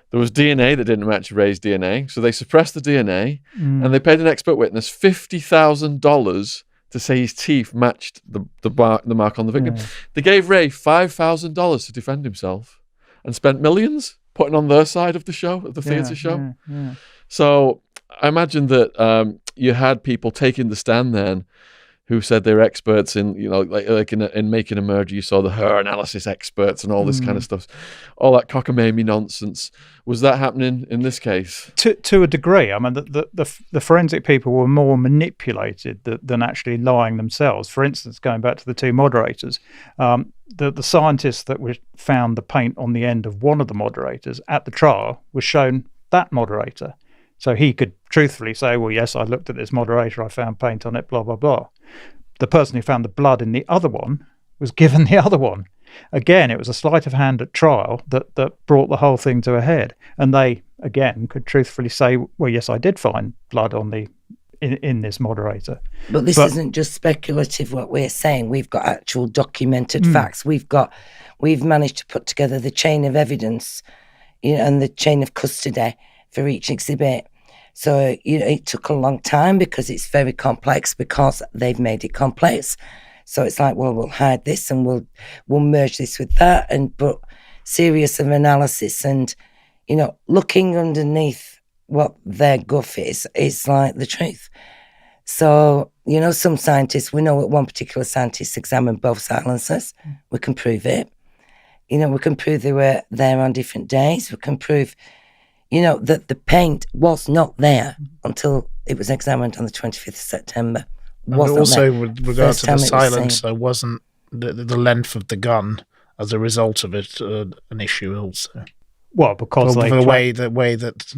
There was DNA that didn't match Ray's DNA. So they suppressed the DNA and they paid an expert witness $50,000 to say his teeth matched the mark on the victim. Yeah. They gave Ray $5,000 to defend himself and spent millions putting on their side of the show, of the theatre show. Yeah. So I imagine that you had people taking the stand then who said they were experts in, like in making a murder. You saw the her analysis experts and all this kind of stuff, all that cockamamie nonsense. Was that happening in this case? To a degree. I mean, the forensic people were more manipulated than actually lying themselves. For instance, going back to the 2 moderators, the scientist that found the paint on the end of one of the moderators at the trial was shown that moderator. So he could truthfully say, well, yes, I looked at this moderator, I found paint on it, blah, blah, blah. The person who found the blood in the other one was given the other one. Again, it was a sleight of hand at trial that brought the whole thing to a head. And they, again, could truthfully say, well, yes, I did find blood on in this moderator. But this isn't just speculative, what we're saying. We've got actual documented facts. We've managed to put together the chain of evidence, and the chain of custody for each exhibit. So it took a long time because it's very complex because they've made it complex. So it's like, well, we'll hide this and we'll merge this with that, but serious of analysis and looking underneath what their guff is like the truth. So some scientists, we know that one particular scientist examined both silencers. We can prove it. We can prove they were there on different days. We can prove that the paint was not there until it was examined on the 25th of September. And also, with regard to the silencer, wasn't the length of the gun as a result of it an issue also? Well, because the way that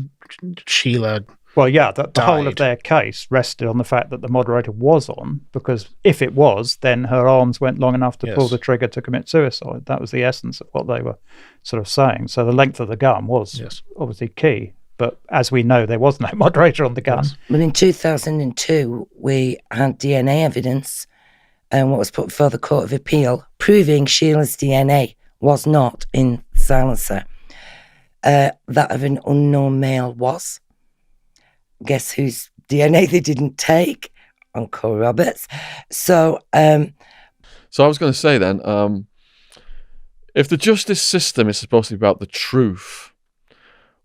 Sheila. Well, yeah, the whole of their case rested on the fact that the moderator was on, because if it was, then her arms went long enough to pull the trigger to commit suicide. That was the essence of what they were sort of saying. So the length of the gun was obviously key. But as we know, there was no moderator on the gun. Yes. But in 2002, we had DNA evidence and what was put before the Court of Appeal proving Sheila's DNA was not in the silencer. that of an unknown male was. Guess whose DNA they didn't take? Uncle Robert's. So I was going to say then, if the justice system is supposed to be about the truth,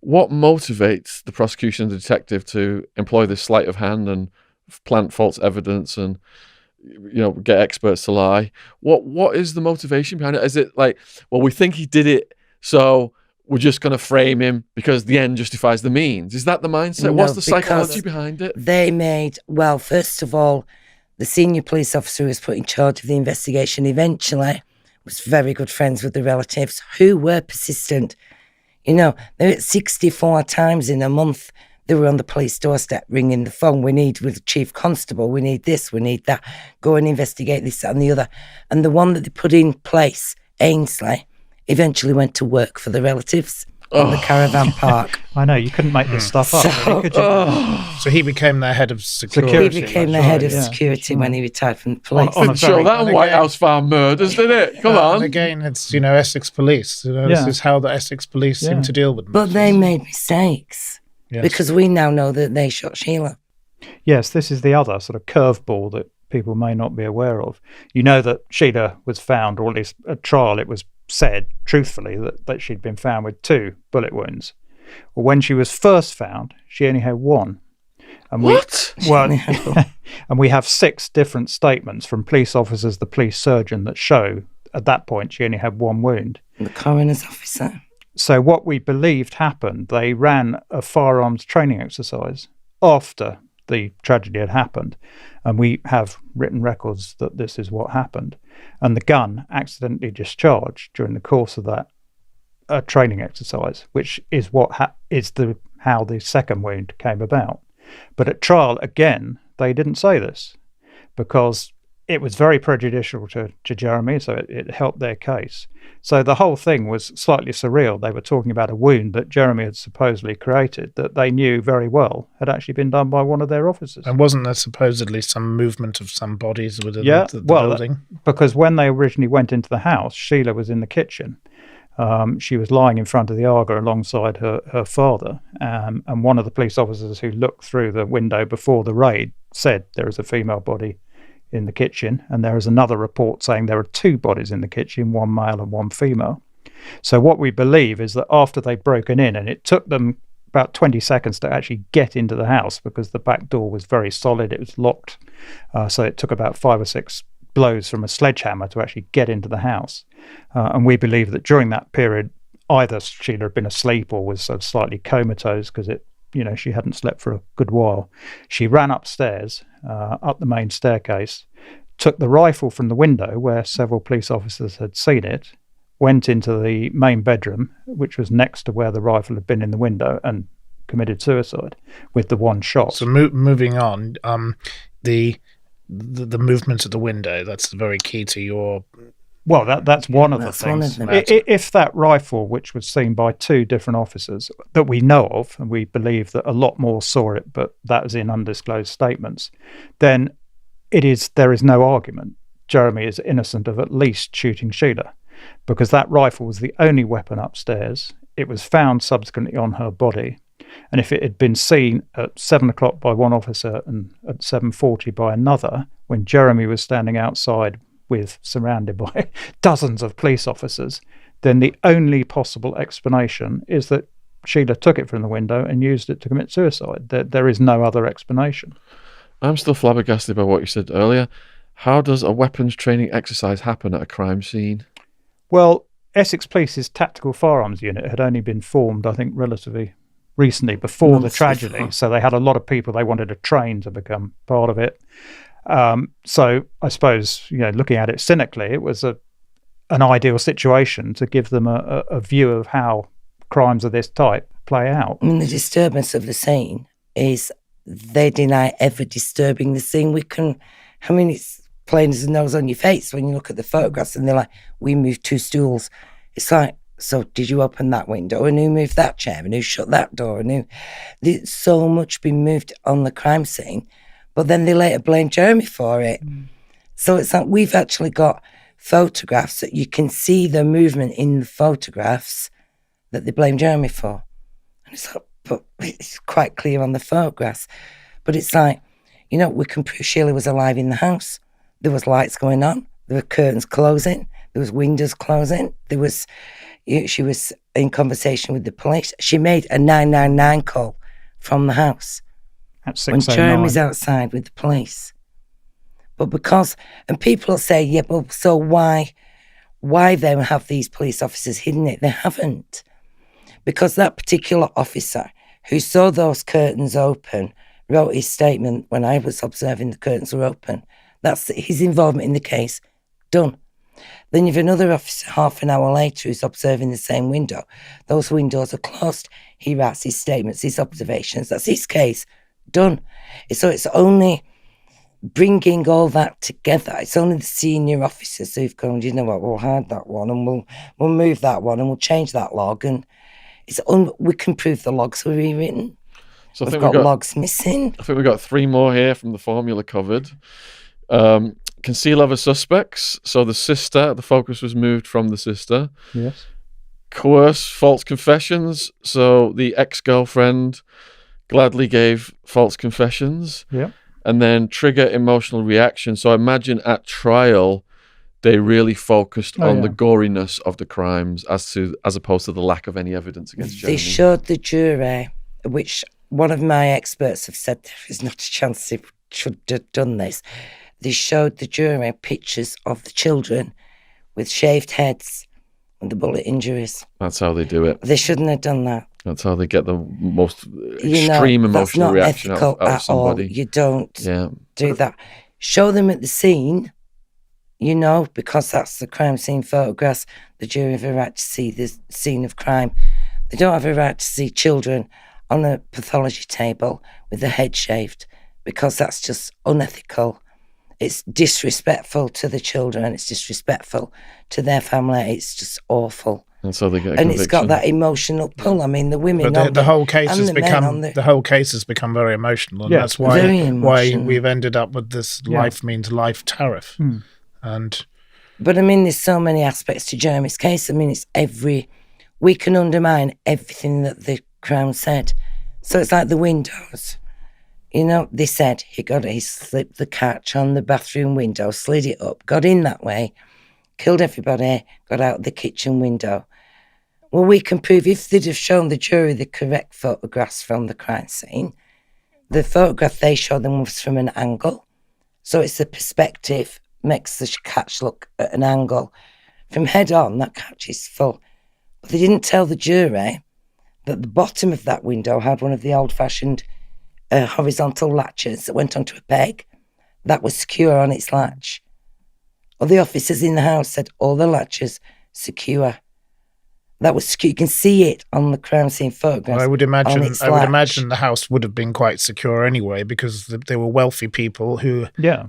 what motivates the prosecution and the detective to employ this sleight of hand and plant false evidence and get experts to lie? What is the motivation behind it? Is it like, well, we think he did it, so we're just going to frame him because the end justifies the means? Is that the mindset? No, What's the psychology behind it? They made, well, first of all, the senior police officer who was put in charge of the investigation eventually was very good friends with the relatives who were persistent. They were 64 times in a month. They were on the police doorstep ringing the phone. We need with the chief constable. We need this. We need that. Go and investigate this, that and the other. And the one that they put in place, Ainsley, eventually went to work for the relatives on the caravan park. I know, you couldn't make this stuff up. Could you? So he became their head of security. He became the head of security when he retired from the police. Didn't show that on White House Farm Murders, did it? Come on. And again, it's, Essex Police. This is how the Essex Police seem to deal with them. But they made mistakes. Yes. Because we now know that they shot Sheila. Yes, this is the other sort of curveball that people may not be aware of. You know that Sheila was found, or at least at trial it was said truthfully that she'd been found with 2 bullet wounds. Well, when she was first found, she only had 1. And and we have 6 different statements from police officers, the police surgeon, that show at that point she only had 1 wound. The coroner's officer. So what we believed happened, they ran a firearms training exercise after the tragedy had happened. And we have written records that this is what happened. And the gun accidentally discharged during the course of that training exercise, which is how the second wound came about. But at trial, again, they didn't say this because it was very prejudicial to Jeremy, so it helped their case. So the whole thing was slightly surreal. They were talking about a wound that Jeremy had supposedly created that they knew very well had actually been done by one of their officers. And wasn't there supposedly some movement of some bodies within the building? Because when they originally went into the house, Sheila was in the kitchen. She was lying in front of the Arga alongside her father. And one of the police officers who looked through the window before the raid said there is a female body in the kitchen, and there is another report saying there are 2 bodies in the kitchen, 1 male and 1 female. So what we believe is that after they'd broken in, and it took them about 20 seconds to actually get into the house because the back door was very solid, it was locked, so it took about 5 or 6 blows from a sledgehammer to actually get into the house. And we believe that during that period, either Sheila had been asleep or was sort of slightly comatose because she hadn't slept for a good while. She ran upstairs, up the main staircase, took the rifle from the window where several police officers had seen it, went into the main bedroom, which was next to where the rifle had been in the window, and committed suicide with the 1 shot. So moving on, the movement of the window, that's very key to your... Well, that's one of the things. If that rifle, which was seen by 2 different officers that we know of, and we believe that a lot more saw it, but that was in undisclosed statements, then there is no argument. Jeremy is innocent of at least shooting Sheila, because that rifle was the only weapon upstairs. It was found subsequently on her body. And if it had been seen at 7 o'clock by one officer and at 7:40 by another, when Jeremy was standing outside surrounded by dozens of police officers, then the only possible explanation is that Sheila took it from the window and used it to commit suicide. There is no other explanation. I'm still flabbergasted by what you said earlier. How does a weapons training exercise happen at a crime scene? Well, Essex Police's tactical firearms unit had only been formed, I think, relatively recently before the tragedy. So they had a lot of people they wanted to train to become part of it. So I suppose, looking at it cynically, it was an ideal situation to give them a view of how crimes of this type play out. I mean, the disturbance of the scene is they deny ever disturbing the scene. It's plain as the nose on your face when you look at the photographs and they're like, we moved 2 stools. It's like, so did you open that window? And who moved that chair? And who shut that door? And there's so much been moved on the crime scene. But then they later blame Jeremy for it. So it's like we've actually got photographs that you can see the movement in the photographs that they blame Jeremy for. And it's like, but it's quite clear on the photographs. But it's like, you know, we can prove Sheila was alive in the house. There was lights going on. There were curtains closing. There was windows closing. She was in conversation with the police. She made a 999 call from the house. At 6:09. When Jeremy's outside with the police. But and people will say, yeah, but so why then have these police officers hidden it? They haven't. Because that particular officer who saw those curtains open wrote his statement when I was observing the curtains were open. That's his involvement in the case. Done. Then you've another officer half an hour later who's observing the same window. Those windows are closed. He writes his statements, his observations. That's his case. Done. So it's only bringing all that together. It's only the senior officers who've gone, you know what, we'll hide that one and we'll move that one and we'll change that log. And we can prove the logs were rewritten. So we've got logs missing. I think we've got 3 more here from the formula covered. Conceal other suspects. So the focus was moved from the sister. Yes. Coerce false confessions. So the ex-girlfriend gladly gave false confessions. Yeah. And then trigger emotional reaction. So I imagine at trial, they really focused on the goriness of the crimes as opposed to the lack of any evidence against Jeremy. They showed the jury, which one of my experts have said there is not a chance they should have done this. They showed the jury pictures of the children with shaved heads and the bullet injuries. That's how they do it. They shouldn't have done that. That's how they get the most extreme emotional reaction out of somebody. You don't do that. Show them at the scene, you know, because that's the crime scene photographs. The jury have a right to see the scene of crime. They don't have a right to see children on a pathology table with their head shaved, because that's just unethical. It's disrespectful to the children. It's disrespectful to their family. It's just awful. And so they get a and conviction. it's got that emotional pull. I mean, the women. But the whole case has become very emotional, and that's why we've ended up with this life means life tariff. But I mean, there's so many aspects to Jeremy's case. I mean, we can undermine everything that the Crown said. So it's like the windows. You know, they said he slipped the catch on the bathroom window, slid it up, got in that way, killed everybody, got out the kitchen window. Well, we can prove, if they'd have shown the jury the correct photographs from the crime scene, the photograph they showed them was from an angle. So it's the perspective, makes the catch look at an angle. From head on, that catch is full. But they didn't tell the jury that the bottom of that window had one of the old-fashioned horizontal latches that went onto a peg that was secure on its latch. All the officers in the house said all the latches secure. That was secure. You can see it on the crime scene photographs. Well, I would imagine the house would have been quite secure anyway, because they were wealthy people who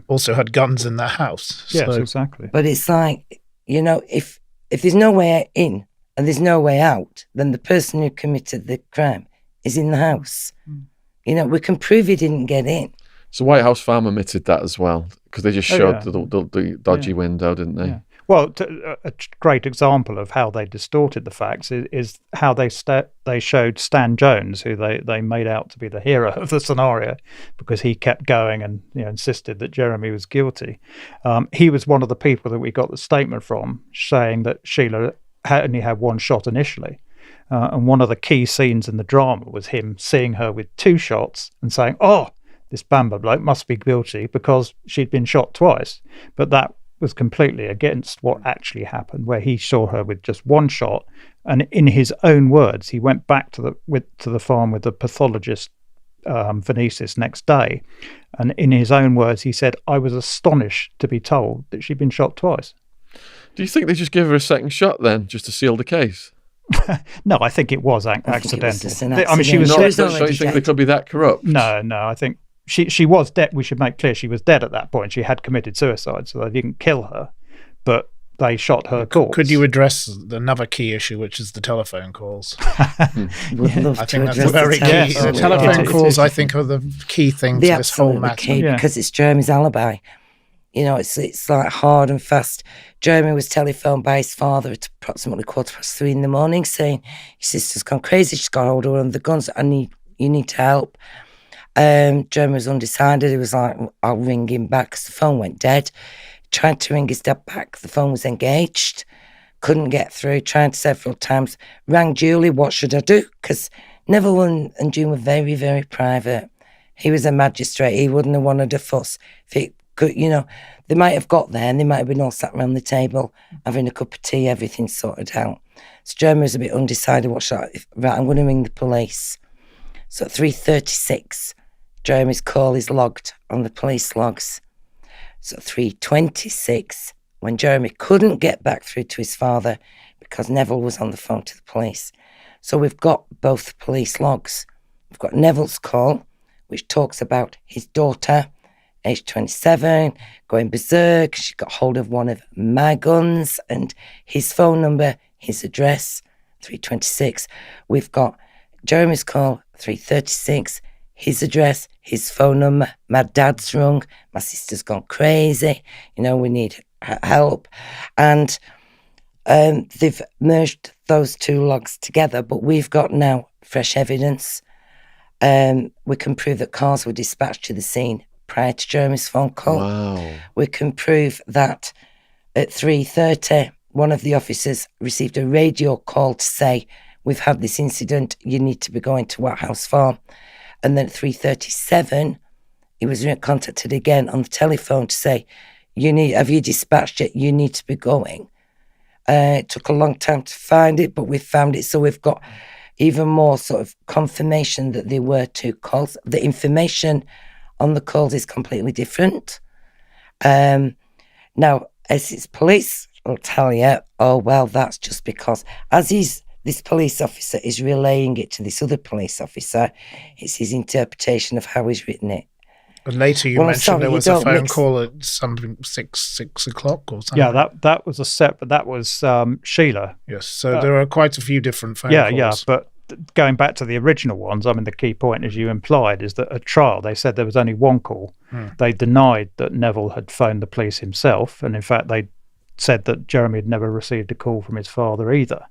also had guns in their house. Yes, exactly. But it's like, you know, if there's no way in and there's no way out, then the person who committed the crime is in the house. You know, we can prove he didn't get in. So White House Farm omitted that as well, because they just showed the dodgy window, didn't they? Yeah. Well, a great example of how they distorted the facts is how they showed Stan Jones, who they made out to be the hero of the scenario, because he kept going and insisted that Jeremy was guilty. He was one of the people that we got the statement from, saying that Sheila only had one shot initially. And one of the key scenes in the drama was him seeing her with 2 shots and saying, "Oh, this Bamber bloke must be guilty because she'd been shot twice." But that was completely against what actually happened, where he saw her with just 1 shot. And in his own words, he went back to the farm with the pathologist Venesis next day. And in his own words, he said, "I was astonished to be told that she'd been shot twice." Do you think they just gave her a second shot then, just to seal the case? No, I think it was accidental. I mean, she was dead. Don't you think they could be that corrupt? No, I think she was dead. We should make clear she was dead at that point. She had committed suicide, so they didn't kill her, but they shot her corpse. Could you address another key issue, which is the telephone calls? I think that's a very key. The telephone calls, I think, are the key thing to this whole matter. Because it's Jeremy's alibi. You know, it's like hard and fast. Jeremy was telephoned by his father at approximately 3:15 in the morning saying, your sister's gone crazy, she's got hold of one of the guns, you need to help. Jeremy was undecided. He was like, I'll ring him back because the phone went dead. Tried to ring his dad back, the phone was engaged. Couldn't get through, tried several times. Rang Julie, what should I do? Because Neville and June were very, very private. He was a magistrate, he wouldn't have wanted a fuss. If it could, you know, they might have got there and they might have been all sat around the table having a cup of tea, everything sorted out. So Jeremy was a bit undecided, what should I, right, I'm going to ring the police. So at 3:36, Jeremy's call is logged on the police logs. So at 3:26, when Jeremy couldn't get back through to his father because Neville was on the phone to the police. So we've got both police logs. We've got Neville's call, which talks about his daughter, age 27, going berserk. She got hold of one of my guns and his phone number, his address, 3:26. We've got Jeremy's call, 3:36, his address, his phone number. My dad's rung. My sister's gone crazy. You know, we need help. And they've merged those two logs together, but we've got now fresh evidence. We can prove that cars were dispatched to the scene prior to Jeremy's phone call. Wow. We can prove that at 3:30, one of the officers received a radio call to say, we've had this incident, you need to be going to Whitehouse Farm. And then at 3:37, he was contacted again on the telephone to say, have you dispatched it? You need to be going. It took a long time to find it, but we found it. So we've got even more sort of confirmation that there were two calls. The information on the calls is completely different. Now, as it's police will tell you, oh, well, that's just because this police officer is relaying it to this other police officer. It's his interpretation of how he's written it. And later you mentioned there was a phone call at something 6 o'clock or something. Yeah, that was that was Sheila. Yes, so there are quite a few different phone calls. Yeah, but going back to the original ones, I mean, the key point, as you implied, is that at trial they said there was only one call. They denied that Neville had phoned the police himself, and in fact they said that Jeremy had never received a call from his father either.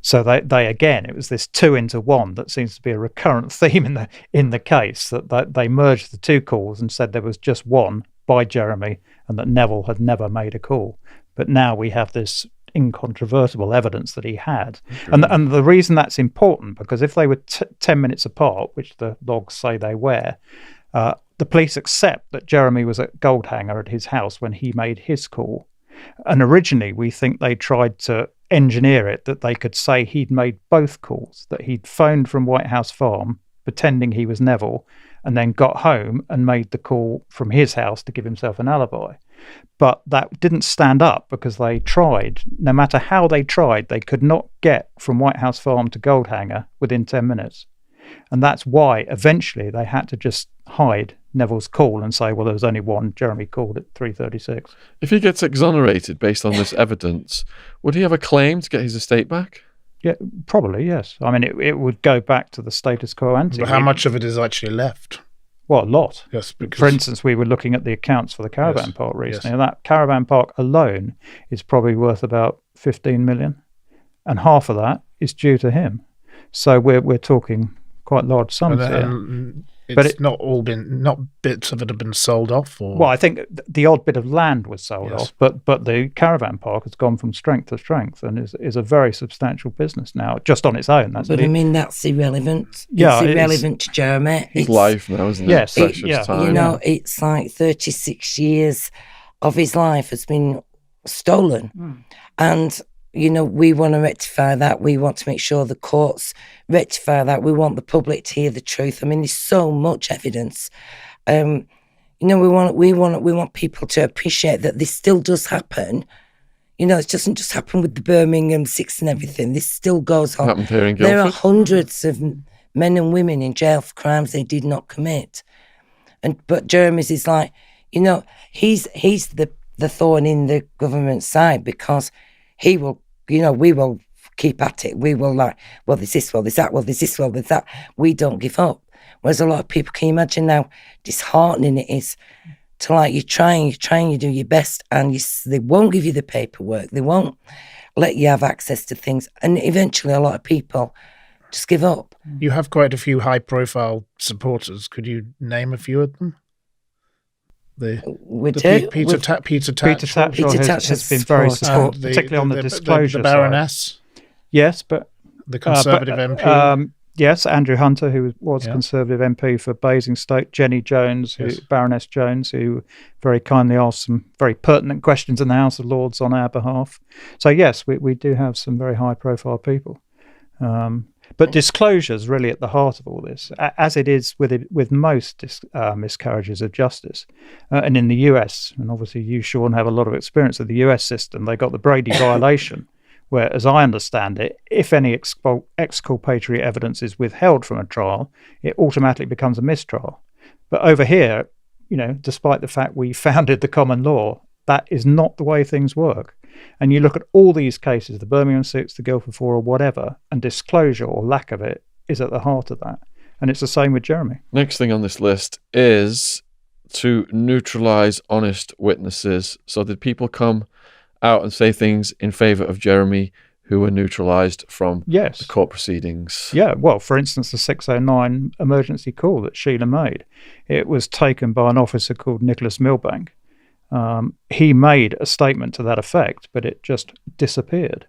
So they again, it was this 2 into 1 that seems to be a recurrent theme in the case, that they merged the two calls and said there was just one by Jeremy and that Neville had never made a call. But now we have this incontrovertible evidence that he had. And the reason that's important, because if they were 10 minutes apart, which the logs say they were, the police accept that Jeremy was at Goldhanger at his house when he made his call. And originally we think they tried to engineer it that they could say he'd made both calls, that he'd phoned from Whitehouse Farm pretending he was Neville and then got home and made the call from his house to give himself an alibi. But that didn't stand up because they tried. No matter how they tried, they could not get from Whitehouse Farm to Goldhanger within 10 minutes. And that's why eventually they had to just hide Neville's call and say, well, there was only one. Jeremy called at 3:36. If he gets exonerated based on this evidence, would he have a claim to get his estate back? Yeah, probably, yes. I mean, it would go back to the status quo ante. But how much of it is actually left? Well, a lot. Yes, because... For instance, we were looking at the accounts for the caravan park recently, and that caravan park alone is probably worth about 15 million, and half of that is due to him. So we're talking quite large sums here. It's not bits of it have been sold off? Or? Well, I think the odd bit of land was sold off, but the caravan park has gone from strength to strength and is a very substantial business now, just on its own. But I mean, that's irrelevant. Yeah, it's irrelevant to Jeremy. His life now, isn't it? Yes, Precious time. You know, it's like 36 years of his life has been stolen. And you know, we want to rectify that. We want to make sure the courts rectify that. We want the public to hear the truth. I mean, there's so much evidence. You know, we want people to appreciate that this still does happen. You know, it doesn't just happen with the Birmingham Six and everything. This still goes on. Happened here in Guildford. There are hundreds of men and women in jail for crimes they did not commit. But Jeremy's is like, you know, he's the thorn in the government's side because he will, you know, we will keep at it. We will like, well, there's this, well, there's that, well, there's this, well, there's that. We don't give up. Whereas a lot of people, can you imagine how disheartening it is to like you try and you do your best, and they won't give you the paperwork. They won't let you have access to things, and eventually a lot of people just give up. You have quite a few high-profile supporters. Could you name a few of them? Peter Tatchell has been very supportive, particularly on the disclosure the Baroness. side. Yes, but the Conservative MP. Yes, Andrew Hunter, who was Conservative MP for Basingstoke, Jenny Jones, Baroness Jones, who very kindly asked some very pertinent questions in the House of Lords on our behalf. So yes, we do have some very high-profile people. But disclosure is really at the heart of all this, as it is with most miscarriages of justice. And in the US, and obviously you, Shaun, have a lot of experience with the US system, they got the Brady violation, where, as I understand it, if any exculpatory evidence is withheld from a trial, it automatically becomes a mistrial. But over here, despite the fact we founded the common law, that is not the way things work. And you look at all these cases, the Birmingham 6, the Guildford 4 or whatever, and disclosure or lack of it is at the heart of that. And it's the same with Jeremy. Next thing on this list is to neutralise honest witnesses. So did people come out and say things in favour of Jeremy who were neutralised from the court proceedings? Yeah, well, for instance, the 609 emergency call that Sheila made, it was taken by an officer called Nicholas Milbank. He made a statement to that effect, but it just disappeared.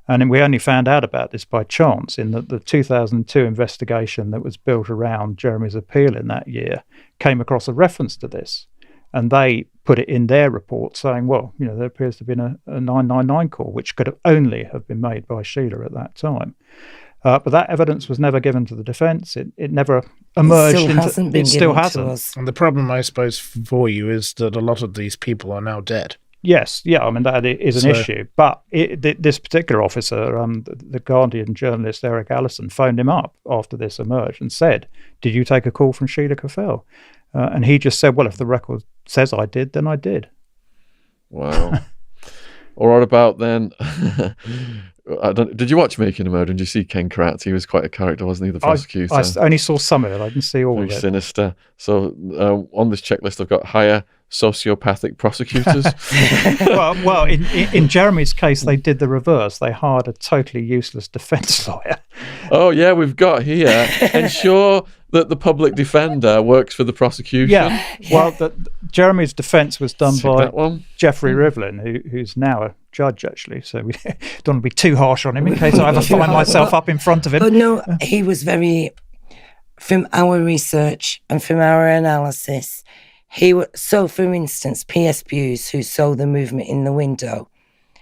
And we only found out about this by chance in the 2002 investigation that was built around Jeremy's appeal in that year came across a reference to this. And they put it in their report saying, well, there appears to have been a 999 call, which could only have been made by Sheila at that time. But that evidence was never given to the defence. It never emerged. It still hasn't. To us. And the problem, I suppose, for you is that a lot of these people are now dead. Yes, yeah, I mean, that is an issue. But this particular officer, the Guardian journalist Eric Allison, phoned him up after this emerged and said, did you take a call from Sheila Caffell? And he just said, well, if the record says I did, then I did. Wow. All right, about then. Did you watch Making a Murder? Did you see Ken Kratz? He was quite a character, wasn't he, the prosecutor? I only saw some of it. I didn't see all of it. Very sinister. So on this checklist, I've got hire sociopathic prosecutors. well, in Jeremy's case, they did the reverse. They hired a totally useless defence lawyer. Oh, yeah, we've got here, ensure that the public defender works for the prosecution. Yeah, well, Jeremy's defence was done by Geoffrey Rivlin, who's now a judge, actually, so we don't want to be too harsh on him in case I ever find myself up in front of him. But no, he was very, from our research and from our analysis, so for instance, P.S. Buse, who saw the movement in the window,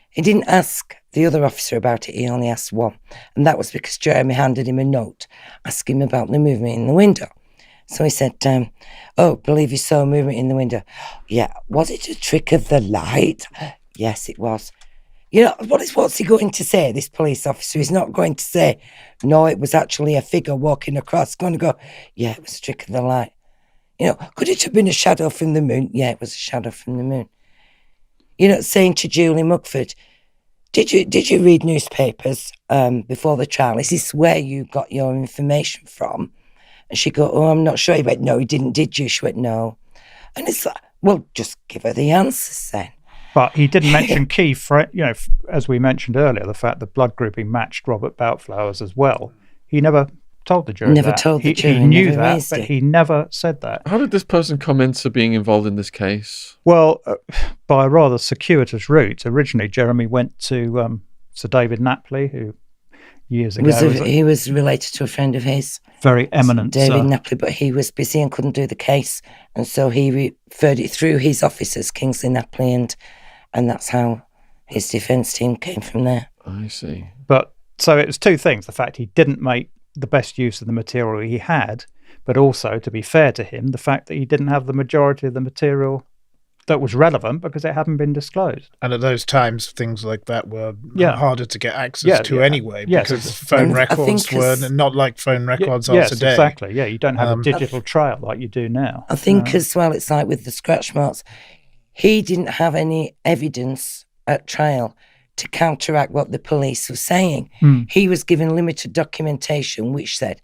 he didn't ask the other officer about it, he only asked one. And that was because Jeremy handed him a note asking him about the movement in the window. So he said, believe you saw a movement in the window. Yeah, was it a trick of the light? Yes, it was. What's he going to say, this police officer? He's not going to say, no, it was actually a figure walking across. He's going to go, yeah, it was a trick of the light. Could it have been a shadow from the moon? Yeah, it was a shadow from the moon. Saying to Julie Mugford, did you read newspapers before the trial? Is this where you got your information from? And she go, oh, I'm not sure. He went, no, he didn't, did you? She went, no. And it's like, well, just give her the answers then. But he didn't mention key, as we mentioned earlier, the fact that blood grouping matched Robert Boutflowers as well. He never told the jury He knew that, but he never said that. How did this person come into being involved in this case? Well, by a rather circuitous route. Originally, Jeremy went to Sir David Napley, who years ago... he was related to a friend of his. Very eminent. David Napley, but he was busy and couldn't do the case. And so he referred it through his officers, Kingsley Napley, and that's how his defence team came from there. I see. But so it was two things. The fact he didn't make the best use of the material he had, but also, to be fair to him, the fact that he didn't have the majority of the material that was relevant because it hadn't been disclosed. And at those times, things like that were harder to get access to anyway, because phone records were not like phone records are today. Yes, exactly. Yeah, you don't have a digital trail like you do now. I think as well, it's like with the scratch marks, he didn't have any evidence at trial to counteract what the police were saying. He was given limited documentation which said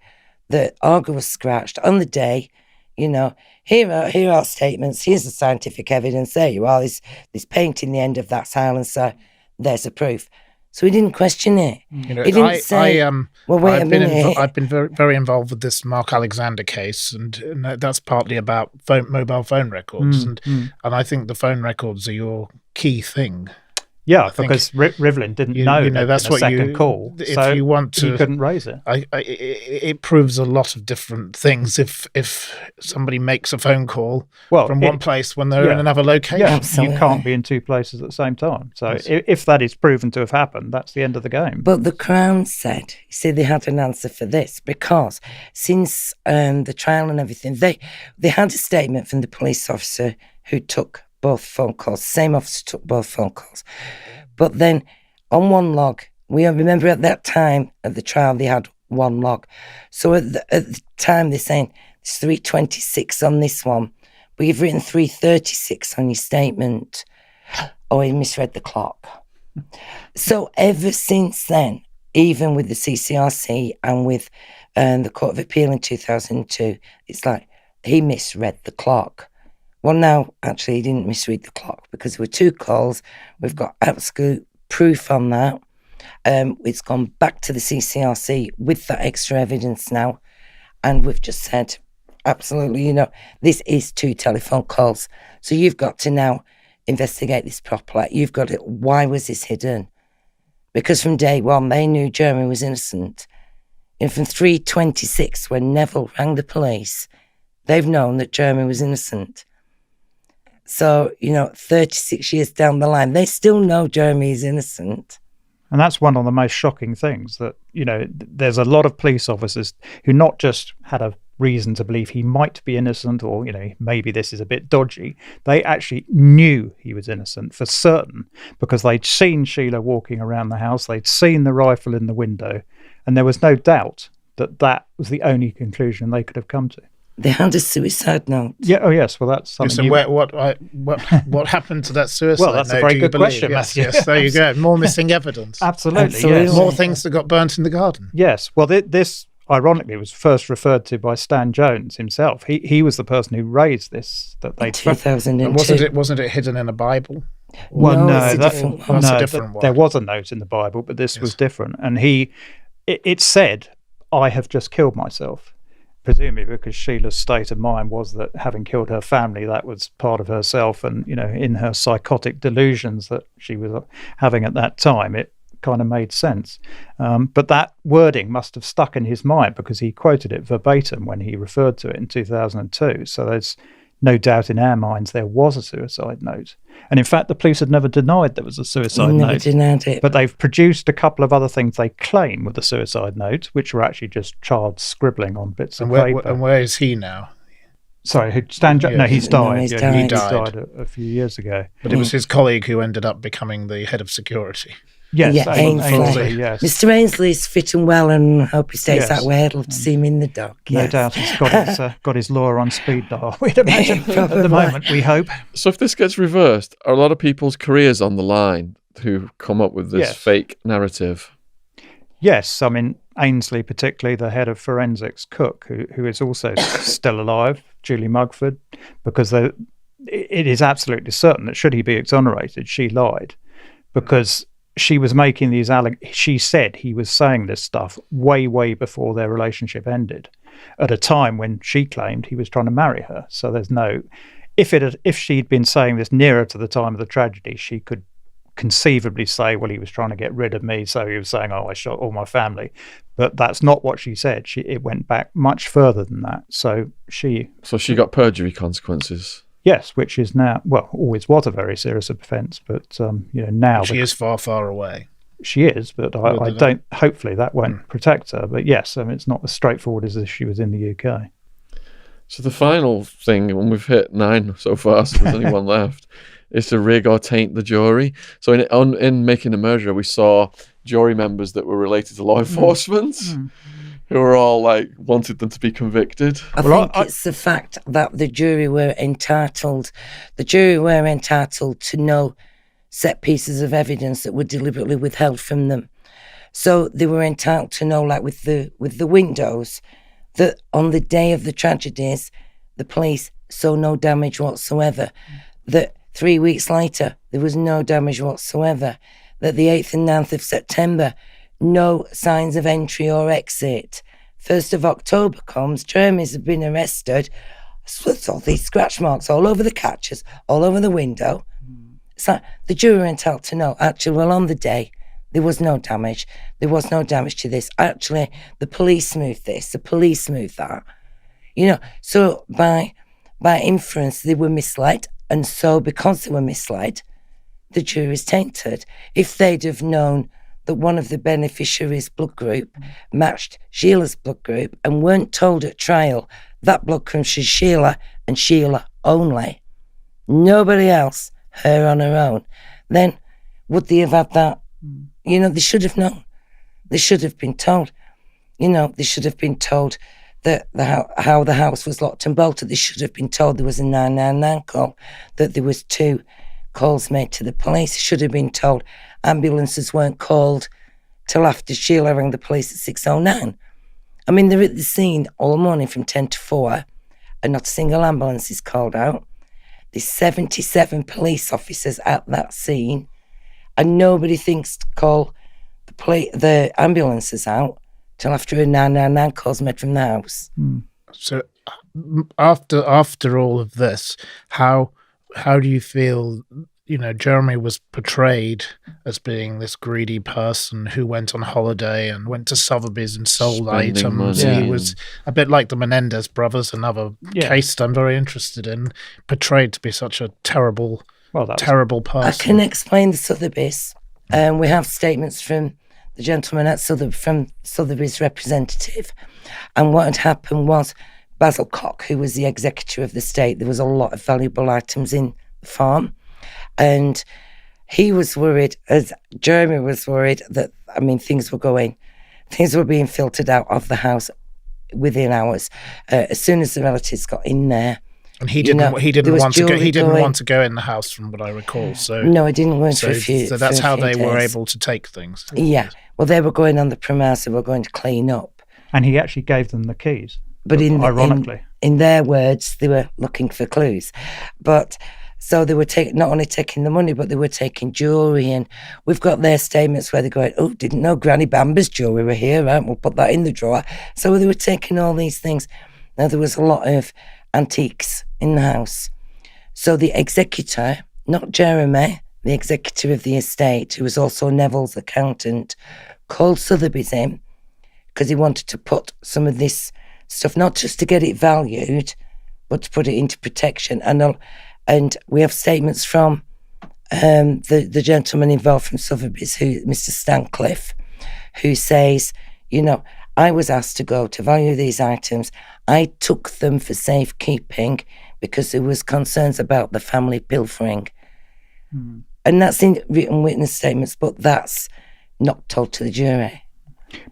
that Argo was scratched on the day Here are statements. Here's the scientific evidence. There you are. This painting the end of that silencer. There's the proof. So he didn't question it. He didn't say, well, wait a minute. I've been very, very involved with this Mark Alexander case, and that's partly about mobile phone records. And I think the phone records are your key thing. Yeah, because Rivlin didn't know that's what second call, if so you want to, he couldn't raise it. It proves a lot of different things if somebody makes a phone call from one place when they're in another location. Yeah, you can't be in two places at the same time. So if that is proven to have happened, that's the end of the game. But the Crown said, they had an answer for this, because since the trial and everything, they had a statement from the police officer who took both phone calls. The same officer took both phone calls. But then on one log, we remember at that time of the trial, they had one log. So at the time, they're saying it's 3:26 on this one, but you've written 3:36 on your statement. Oh, he misread the clock. So ever since then, even with the CCRC and with the Court of Appeal in 2002, it's like he misread the clock. Well, now, actually, he didn't misread the clock because there were two calls. We've got absolute proof on that. It's gone back to the CCRC with that extra evidence now. And we've just said, absolutely, this is two telephone calls. So you've got to now investigate this properly. You've got to, why was this hidden? Because from day one, they knew Jeremy was innocent. And from 3:26, when Neville rang the police, they've known that Jeremy was innocent. So, 36 years down the line, they still know Jeremy is innocent. And that's one of the most shocking things, that, there's a lot of police officers who not just had a reason to believe he might be innocent or, maybe this is a bit dodgy. They actually knew he was innocent for certain because they'd seen Sheila walking around the house. They'd seen the rifle in the window. And there was no doubt that that was the only conclusion they could have come to. They had a suicide note. Yeah. Oh, yes. Well, that's something. What happened to that suicide note? Well, that's a very good question, Matthew. Yes, there you go. More missing evidence. Absolutely. Yes. More things that got burnt in the garden. Yes. Well, this ironically was first referred to by Stan Jones himself. He was the person who raised this. That they 2002. Wasn't it hidden in a Bible? Well, no, that's a different one. There was a note in the Bible, but this was different. And it said, "I have just killed myself." Presumably because Sheila's state of mind was that having killed her family, that was part of herself, and in her psychotic delusions that she was having at that time, it kind of made sense. But that wording must have stuck in his mind because he quoted it verbatim when he referred to it in 2002. So there's no doubt in our minds there was a suicide note. And in fact, the police had never denied there was a suicide note. Never denied it. But they've produced a couple of other things they claim were the suicide note, which were actually just child scribbling on bits of paper. And where is he now? Sorry, Stan Jones? No, he's died. He's He died. died a few years ago. But it was his colleague who ended up becoming the head of security. Yes, Ainsley. Yes. Mr. Ainsley's fitting well, and I hope he stays that way. I'd love to see him in the dock. No doubt he's got his lawyer on speed dial, we'd imagine, at the moment, we hope. So if this gets reversed, are a lot of people's careers on the line who come up with this fake narrative? Yes, I mean, Ainsley, particularly the head of forensics, Cook, who is also still alive, Julie Mugford, because it is absolutely certain that should he be exonerated, she lied, because she was making these she said he was saying this stuff way before their relationship ended, at a time when she claimed he was trying to marry her. So there's no, if she'd been saying this nearer to the time of the tragedy, she could conceivably say, well, he was trying to get rid of me, so he was saying, oh, I shot all my family. But that's not what she said. It went back much further than that. So she got perjury consequences. Yes, which is now, well, always was a very serious offence, but now she is far, far away. She is, but I don't. Hopefully, that won't protect her. But yes, it's not as straightforward as if she was in the UK. So the final thing, when we've hit 9 so far, so there's only one left, is to rig or taint the jury. So in Making a Murderer, we saw jury members that were related to law enforcement. Who were all wanted them to be convicted. I think it's the fact that the jury were entitled to know set pieces of evidence that were deliberately withheld from them. So they were entitled to know, with the windows, that on the day of the tragedies, the police saw no damage whatsoever. That 3 weeks later, there was no damage whatsoever. That the 8th and 9th of September, no signs of entry or exit. 1st of October comes, Jeremy's been arrested. There's all these scratch marks all over the catches, all over the window. It's like the jury were entitled to know, actually, well, on the day, there was no damage. There was no damage to this. Actually, the police moved this, the police moved that. You know, so by inference, they were misled. And so because they were misled, the jury's tainted. If they'd have known that one of the beneficiaries' blood group matched Sheila's blood group and weren't told at trial that blood comes from Sheila and Sheila only, nobody else, her on her own, then would they have had that? You know, they should have known. They should have been told. You know, they should have been told that how the house was locked and bolted. They should have been told there was a 999 call, that there was 2 calls made to the police. They should have been told ambulances weren't called till after Sheila rang the police at 6:09. I mean, they're at the scene all morning from 10 to 4 and not a single ambulance is called out. There's 77 police officers at that scene and nobody thinks to call the ambulances out till after a 999 call's made from the house. So after all of this, how do you feel, you know, Jeremy was portrayed as being this greedy person who went on holiday and went to Sotheby's and sold Spending items. money. He was a bit like the Menendez brothers, another case I'm very interested in, portrayed to be such a terrible person. I can explain the Sotheby's. We have statements from the gentleman at from Sotheby's representative. And what had happened was Basil Cock, who was the executor of the estate, there was a lot of valuable items in the farm. And he was worried, as Jeremy was worried, that, I mean, things were being filtered out of the house within hours. As soon as the relatives got in there. And he didn't want to go in the house, from what I recall. So no, he didn't go in for a few. So that's how they days. were able to take things. Yeah. Well, they were going on the premise, they were going to clean up. And he actually gave them the keys. But ironically, in their words, they were looking for clues. But so they were not only taking the money, but they were taking jewellery. And we've got their statements where they're going, "Oh, didn't know Granny Bamber's jewellery were here, right? We'll put that in the drawer." So they were taking all these things. Now, there was a lot of antiques in the house. So the executor, not Jeremy, the executor of the estate, who was also Neville's accountant, called Sotheby's in because he wanted to put some of this stuff, not just to get it valued, but to put it into protection. And we have statements from the gentleman involved from Sotheby's, Mr. Stancliffe, who says, you know, I was asked to go to value these items. I took them for safekeeping because there was concerns about the family pilfering. And that's in written witness statements, but that's not told to the jury.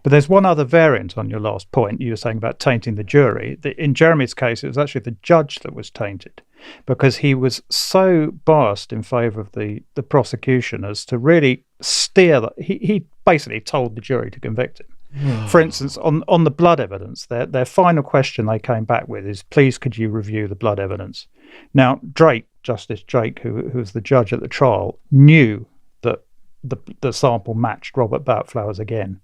But there's one other variant on your last point. You were saying about tainting the jury. In Jeremy's case, it was actually the judge that was tainted because he was so biased in favour of the prosecution as to really steer that. He basically told the jury to convict him. For instance, on the blood evidence, their final question they came back with is, please could you review the blood evidence? Now, Justice Drake, who was the judge at the trial, knew that the sample matched Robert Boutflowers again.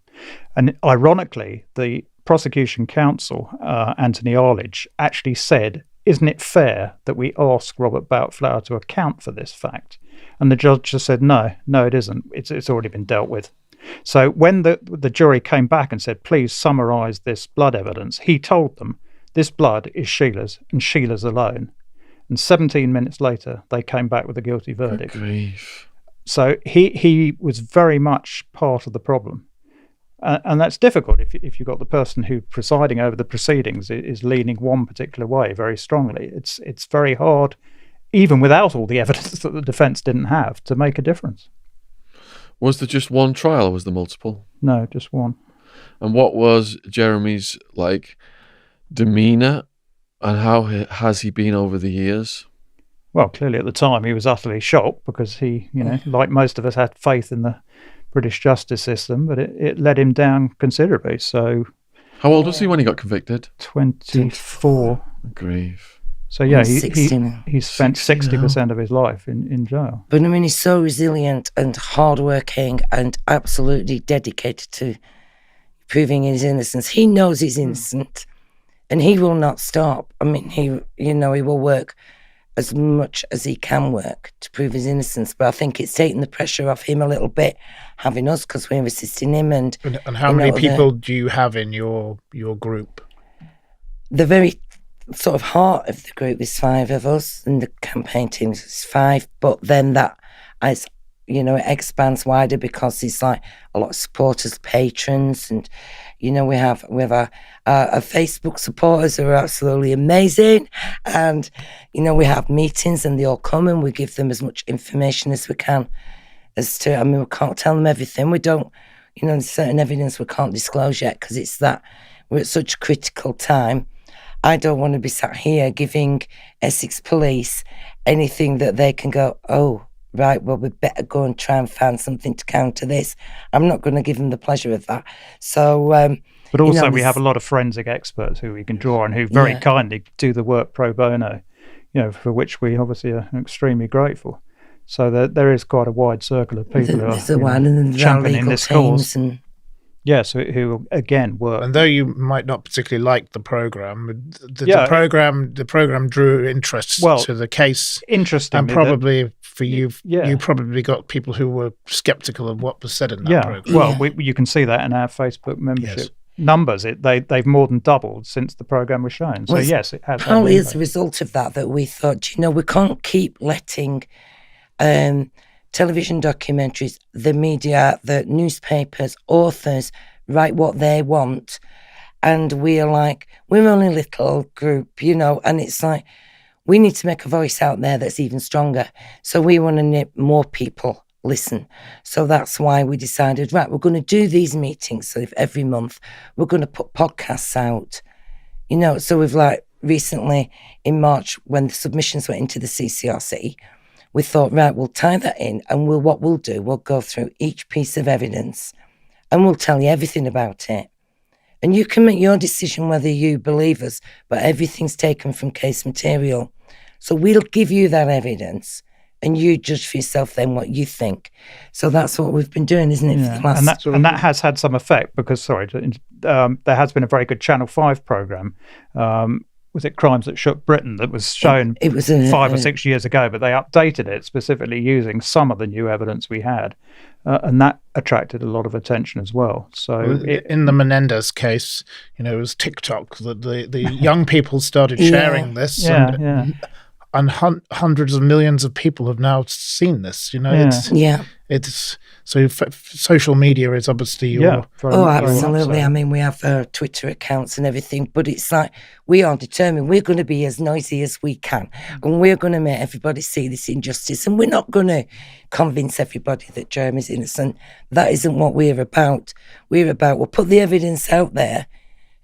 And ironically, the prosecution counsel, Anthony Arledge, actually said, isn't it fair that we ask Robert Boutflower to account for this fact? And the judge just said, no, it isn't. It's already been dealt with. So when the jury came back and said, please summarise this blood evidence, he told them, this blood is Sheila's and Sheila's alone. And 17 minutes later, they came back with a guilty verdict. Good grief. So he was very much part of the problem. And that's difficult if you've got the person who presiding over the proceedings is leaning one particular way very strongly. It's very hard, even without all the evidence that the defence didn't have, to make a difference. Was there just one trial or was there multiple? No, just one. And what was Jeremy's demeanour and how has he been over the years? Well, clearly at the time he was utterly shocked because he, like most of us, had faith in the British justice system, but it let him down considerably. So, how old was he when he got convicted? 24. Grief. So yeah, He's 60 now. he spent 60% of his life in jail. But I mean, he's so resilient and hardworking and absolutely dedicated to proving his innocence. He knows he's innocent, and he will not stop. I mean, he will work as much as he can work to prove his innocence. But I think it's taking the pressure off him a little bit, having us, because we're assisting him. And how many people do you have in your group? The very sort of heart of the group is 5 of us, and the campaign team is 5. But then that, as it expands wider, because it's like a lot of supporters, patrons, and we have our Facebook supporters who are absolutely amazing, and we have meetings and they all come and we give them as much information as we can. We can't tell them everything. We don't, there's certain evidence we can't disclose yet because it's that we're at such a critical time. I don't want to be sat here giving Essex Police anything that they can go, oh, right, well, we better go and try and find something to counter this. I'm not going to give them the pleasure of that. So, but also we have a lot of forensic experts who we can draw on, who very kindly do the work pro bono, for which we obviously are extremely grateful. So there is quite a wide circle of people who are championing this cause. Yes, who again work. And though you might not particularly like the program, the program drew interest to the case. Interesting, and probably for you, you probably got people who were sceptical of what was said in that program. Well, you can see that in our Facebook membership numbers. They've more than doubled since the program was shown. So yes, it has. Probably as a result of that we thought, we can't keep letting television documentaries, the media, the newspapers, authors write what they want. And we're only a little group, and it's like, we need to make a voice out there that's even stronger. So we want to more people listen. So that's why we decided, right, we're going to do these meetings. So if every month we're going to put podcasts out, so we've recently in March, when the submissions went into the CCRC, we thought, right, we'll tie that in, and we'll go through each piece of evidence and we'll tell you everything about it. And you can make your decision whether you believe us, but everything's taken from case material. So we'll give you that evidence and you judge for yourself then what you think. So that's what we've been doing, isn't it? Yeah. For the last and that has had some effect because, there has been a very good Channel 5 programme. Was it Crimes That Shook Britain that was shown 5 or 6 years ago, but they updated it specifically using some of the new evidence we had. And that attracted a lot of attention as well. So in the Menendez case, it was TikTok that the young people started sharing this. And hundreds of millions of people have now seen this. It's so social media is obviously your absolutely. I mean, we have Twitter accounts and everything, but it's like we are determined. We're going to be as noisy as we can, and we're going to make everybody see this injustice. And we're not going to convince everybody that Jeremy's innocent. That isn't what we're about. We'll put the evidence out there,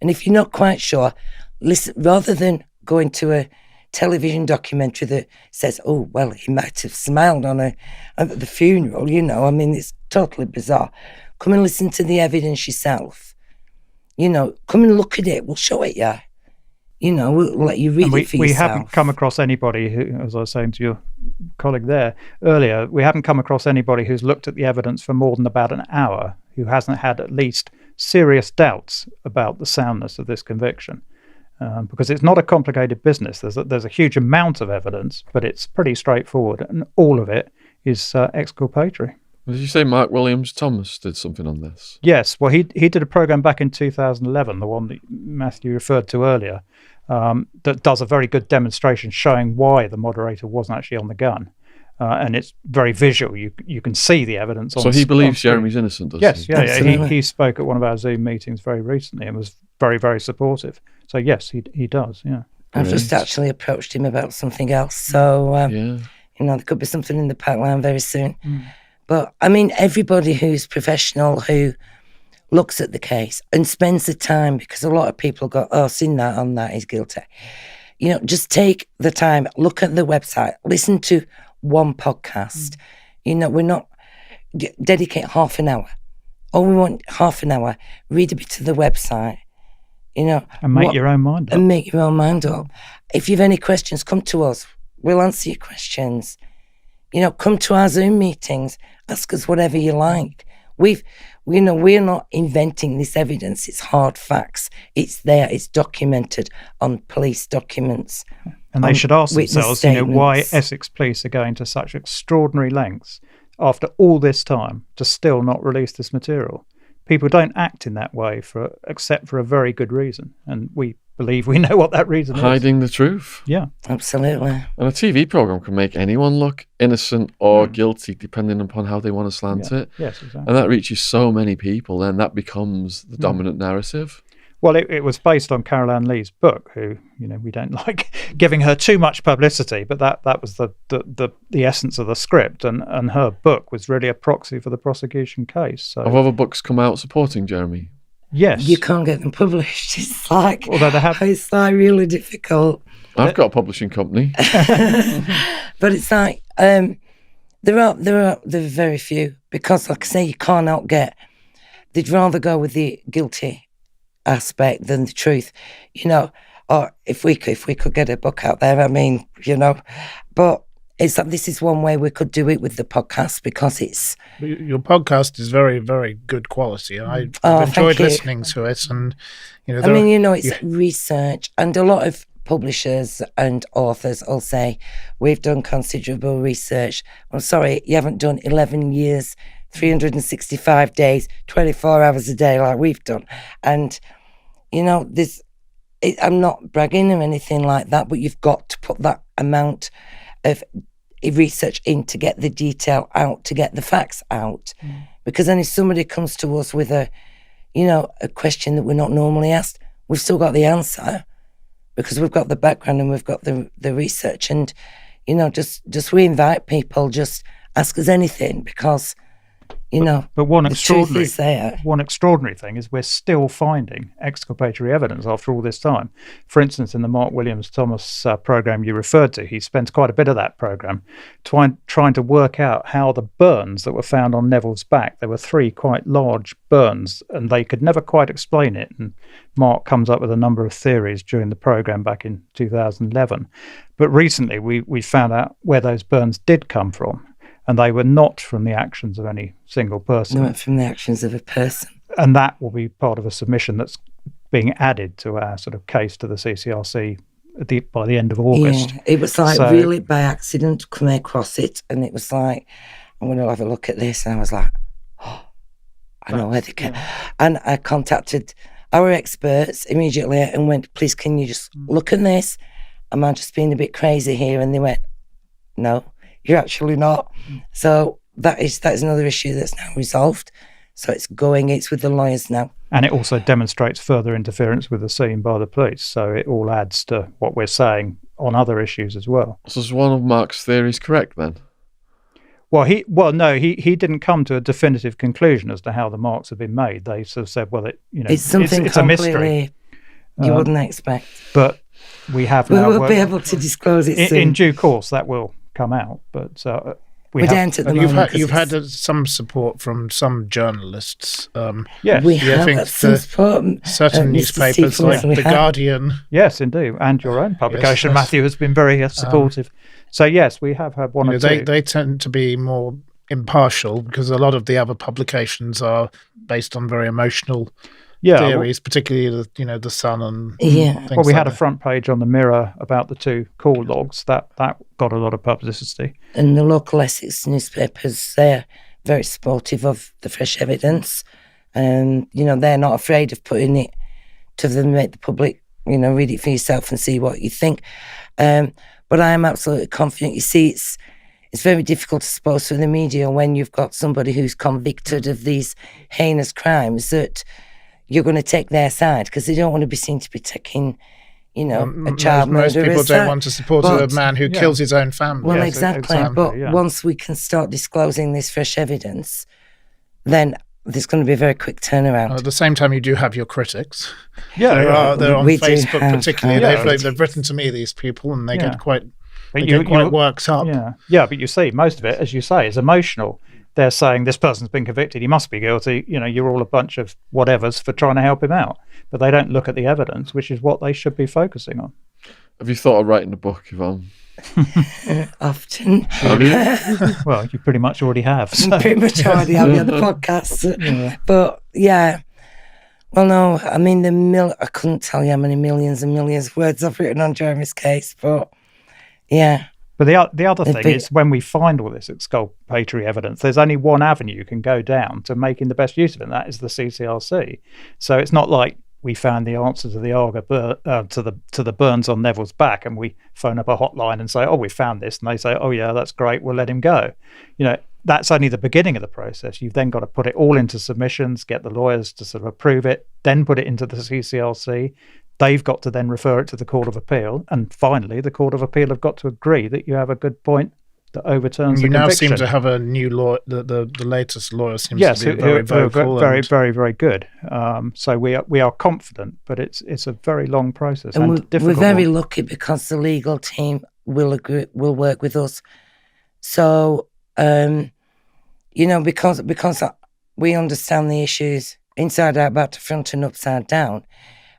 and if you're not quite sure, listen. Rather than going to a television documentary that says, oh, well, he might have smiled at the funeral, I mean, it's totally bizarre. Come and listen to the evidence yourself. Come and look at it. We'll show it you. We'll let you read it for yourself. We haven't come across anybody who, as I was saying to your colleague there earlier, we haven't come across anybody who's looked at the evidence for more than about an hour who hasn't had at least serious doubts about the soundness of this conviction. Because it's not a complicated business. There's a huge amount of evidence, but it's pretty straightforward, and all of it is exculpatory. Did you say Mark Williams Thomas did something on this? Yes, well, he did a program back in 2011, the one that Matthew referred to earlier, that does a very good demonstration showing why the moderator wasn't actually on the gun. And it's very visual. You can see the evidence. So he believes Jeremy's innocent, does he? Yes, he spoke at one of our Zoom meetings very recently and was very, very supportive. So yes, he does. Yeah, I've just actually approached him about something else. So there could be something in the pipeline very soon. But I mean, everybody who's professional who looks at the case and spends the time, because a lot of people go, oh, seen that on that, he's guilty. Just take the time, look at the website, listen to one podcast. We're not dedicate half an hour. Oh, we want half an hour. Read a bit of the website. And make your own mind up. And make your own mind up. If you've any questions, come to us. We'll answer your questions. Come to our Zoom meetings. Ask us whatever you like. We're not inventing this evidence. It's hard facts. It's there. It's documented on police documents. And they should ask themselves, why statements. Essex police are going to such extraordinary lengths after all this time to still not release this material. People don't act in that way except for a very good reason. And we believe we know what that reason is. Hiding the truth. Yeah. Absolutely. And a TV programme can make anyone look innocent or guilty depending upon how they want to slant it. Yes, exactly. And that reaches so many people, then that becomes the dominant narrative. Well, it was based on Carol Ann Lee's book, who, we don't like giving her too much publicity, but that was the essence of the script, and her book was really a proxy for the prosecution case. So. Have other books come out supporting Jeremy? Yes. You can't get them published. It's like, although they have, it's like really difficult. I've got a publishing company. But it's like, there are very few, because like I say, you can't outget. They'd rather go with the guilty aspect than the truth, or if we could get a book out there, but it's like, this is one way we could do it with the podcast, because it's... Your podcast is very, very good quality. I've enjoyed listening to it, and it's research, and a lot of publishers and authors will say, we've done considerable research. I'm sorry, you haven't done 11 years, 365 days, 24 hours a day like we've done. And I'm not bragging or anything like that, but you've got to put that amount of research in to get the detail out, to get the facts out. Because then if somebody comes to us with a question that we're not normally asked, we've still got the answer, because we've got the background and we've got the research. And, just we invite people, just ask us anything, because... but one the extraordinary truth is there. One extraordinary thing is we're still finding exculpatory evidence after all this time. For instance, in the Mark Williams Thomas program you referred to, he spent quite a bit of that program trying to work out how the burns that were found on Neville's back, there were 3 quite large burns, and they could never quite explain it. And Mark comes up with a number of theories during the program back in 2011. But recently we found out where those burns did come from. And they were not from the actions of any single person. They weren't from the actions of a person. And that will be part of a submission that's being added to our sort of case to the CCRC by the end of August. Yeah, it was like really by accident coming across it, and it was like, I'm going to have a look at this. And I was like, I know where they came. And I contacted our experts immediately and went, please, can you just look at this? Am I just being a bit crazy here? And they went, no. You're actually not. So that is another issue that's now resolved. So it's with the lawyers now. And it also demonstrates further interference with the scene by the police. So it all adds to what we're saying on other issues as well. So is one of Mark's theories correct then? No, he didn't come to a definitive conclusion as to how the marks have been made. They sort of said, it's something it's a mystery. You wouldn't expect. But we have now... We will be able to disclose it soon. In due course, that will come out, but we're down to the moment. You've had some support from some journalists. Yes, we have had some support. Certain newspapers like The Guardian. Yes, indeed, and your own publication, yes. Matthew, has been very supportive. So yes, we have had one or two. They tend to be more impartial, because a lot of the other publications are based on very emotional theories, particularly the Sun and things we had a front page on the Mirror about the 2 call logs that got a lot of publicity. And the local Essex newspapers, they're very supportive of the fresh evidence, and they're not afraid of putting it to them, make the public read it for yourself and see what you think. But I am absolutely confident. You see, it's very difficult, I suppose, for the media when you've got somebody who's convicted of these heinous crimes, that you're going to take their side, because they don't want to be seen to be taking, a child murderer. Most people don't want to support a man who kills his own family. Well, exactly. But once we can start disclosing this fresh evidence, then there's going to be a very quick turnaround. At the same time, you do have your critics. They're on Facebook particularly. They've written to me, these people, and they get quite worked up. Yeah, but you see, most of it, as you say, is emotional. they're saying this person's been convicted, he must be guilty, you're all a bunch of whatevers for trying to help him out. But they don't look at the evidence, which is what they should be focusing on. Have you thought of writing a book, Yvonne? Often. Have you? Well, you pretty much already have. So. Pretty much already have the other podcasts. Yeah. But yeah. Well, no, I mean, I couldn't tell you how many millions and millions of words I've written on Jeremy's case, but yeah. But the other thing is, when we find all this exculpatory evidence, there's only one avenue you can go down to making the best use of it, and that is the CCRC. So it's not like we found the answer to the burns on Neville's back, and we phone up a hotline and say, "Oh, we found this," and they say, "Oh yeah, that's great, we'll let him go." That's only the beginning of the process. You've then got to put it all into submissions, get the lawyers to sort of approve it, then put it into the CCRC. They've got to then refer it to the Court of Appeal, and finally the Court of Appeal have got to agree that you have a good point that overturns the conviction. You now seem to have a new law. The latest lawyer seems to be very vocal. Very, very, very good. So we are confident, but it's a very long process and difficult. We're very lucky because the legal team will work with us. So because we understand the issues inside out, back to front, and upside down.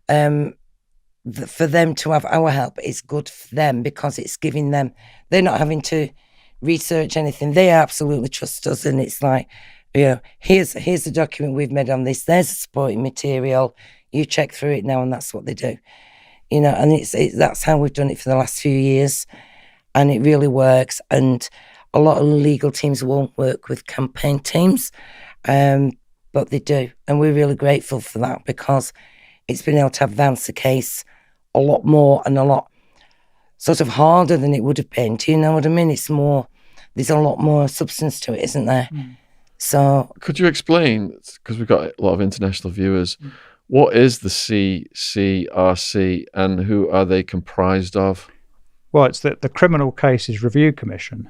For them to have our help is good for them because it's giving them, they're not having to research anything. They absolutely trust us, and it's like, here's the document we've made on this. There's the supporting material. You check through it now, and that's what they do. And that's how we've done it for the last few years, and it really works. And a lot of legal teams won't work with campaign teams, but they do, and we're really grateful for that because it's been able to advance the case a lot more and a lot sort of harder than it would have been. Do you know what I mean? There's a lot more substance to it, isn't there? Mm. So, could you explain, because we've got a lot of international viewers, what is the CCRC and who are they comprised of? Well, it's the Criminal Cases Review Commission.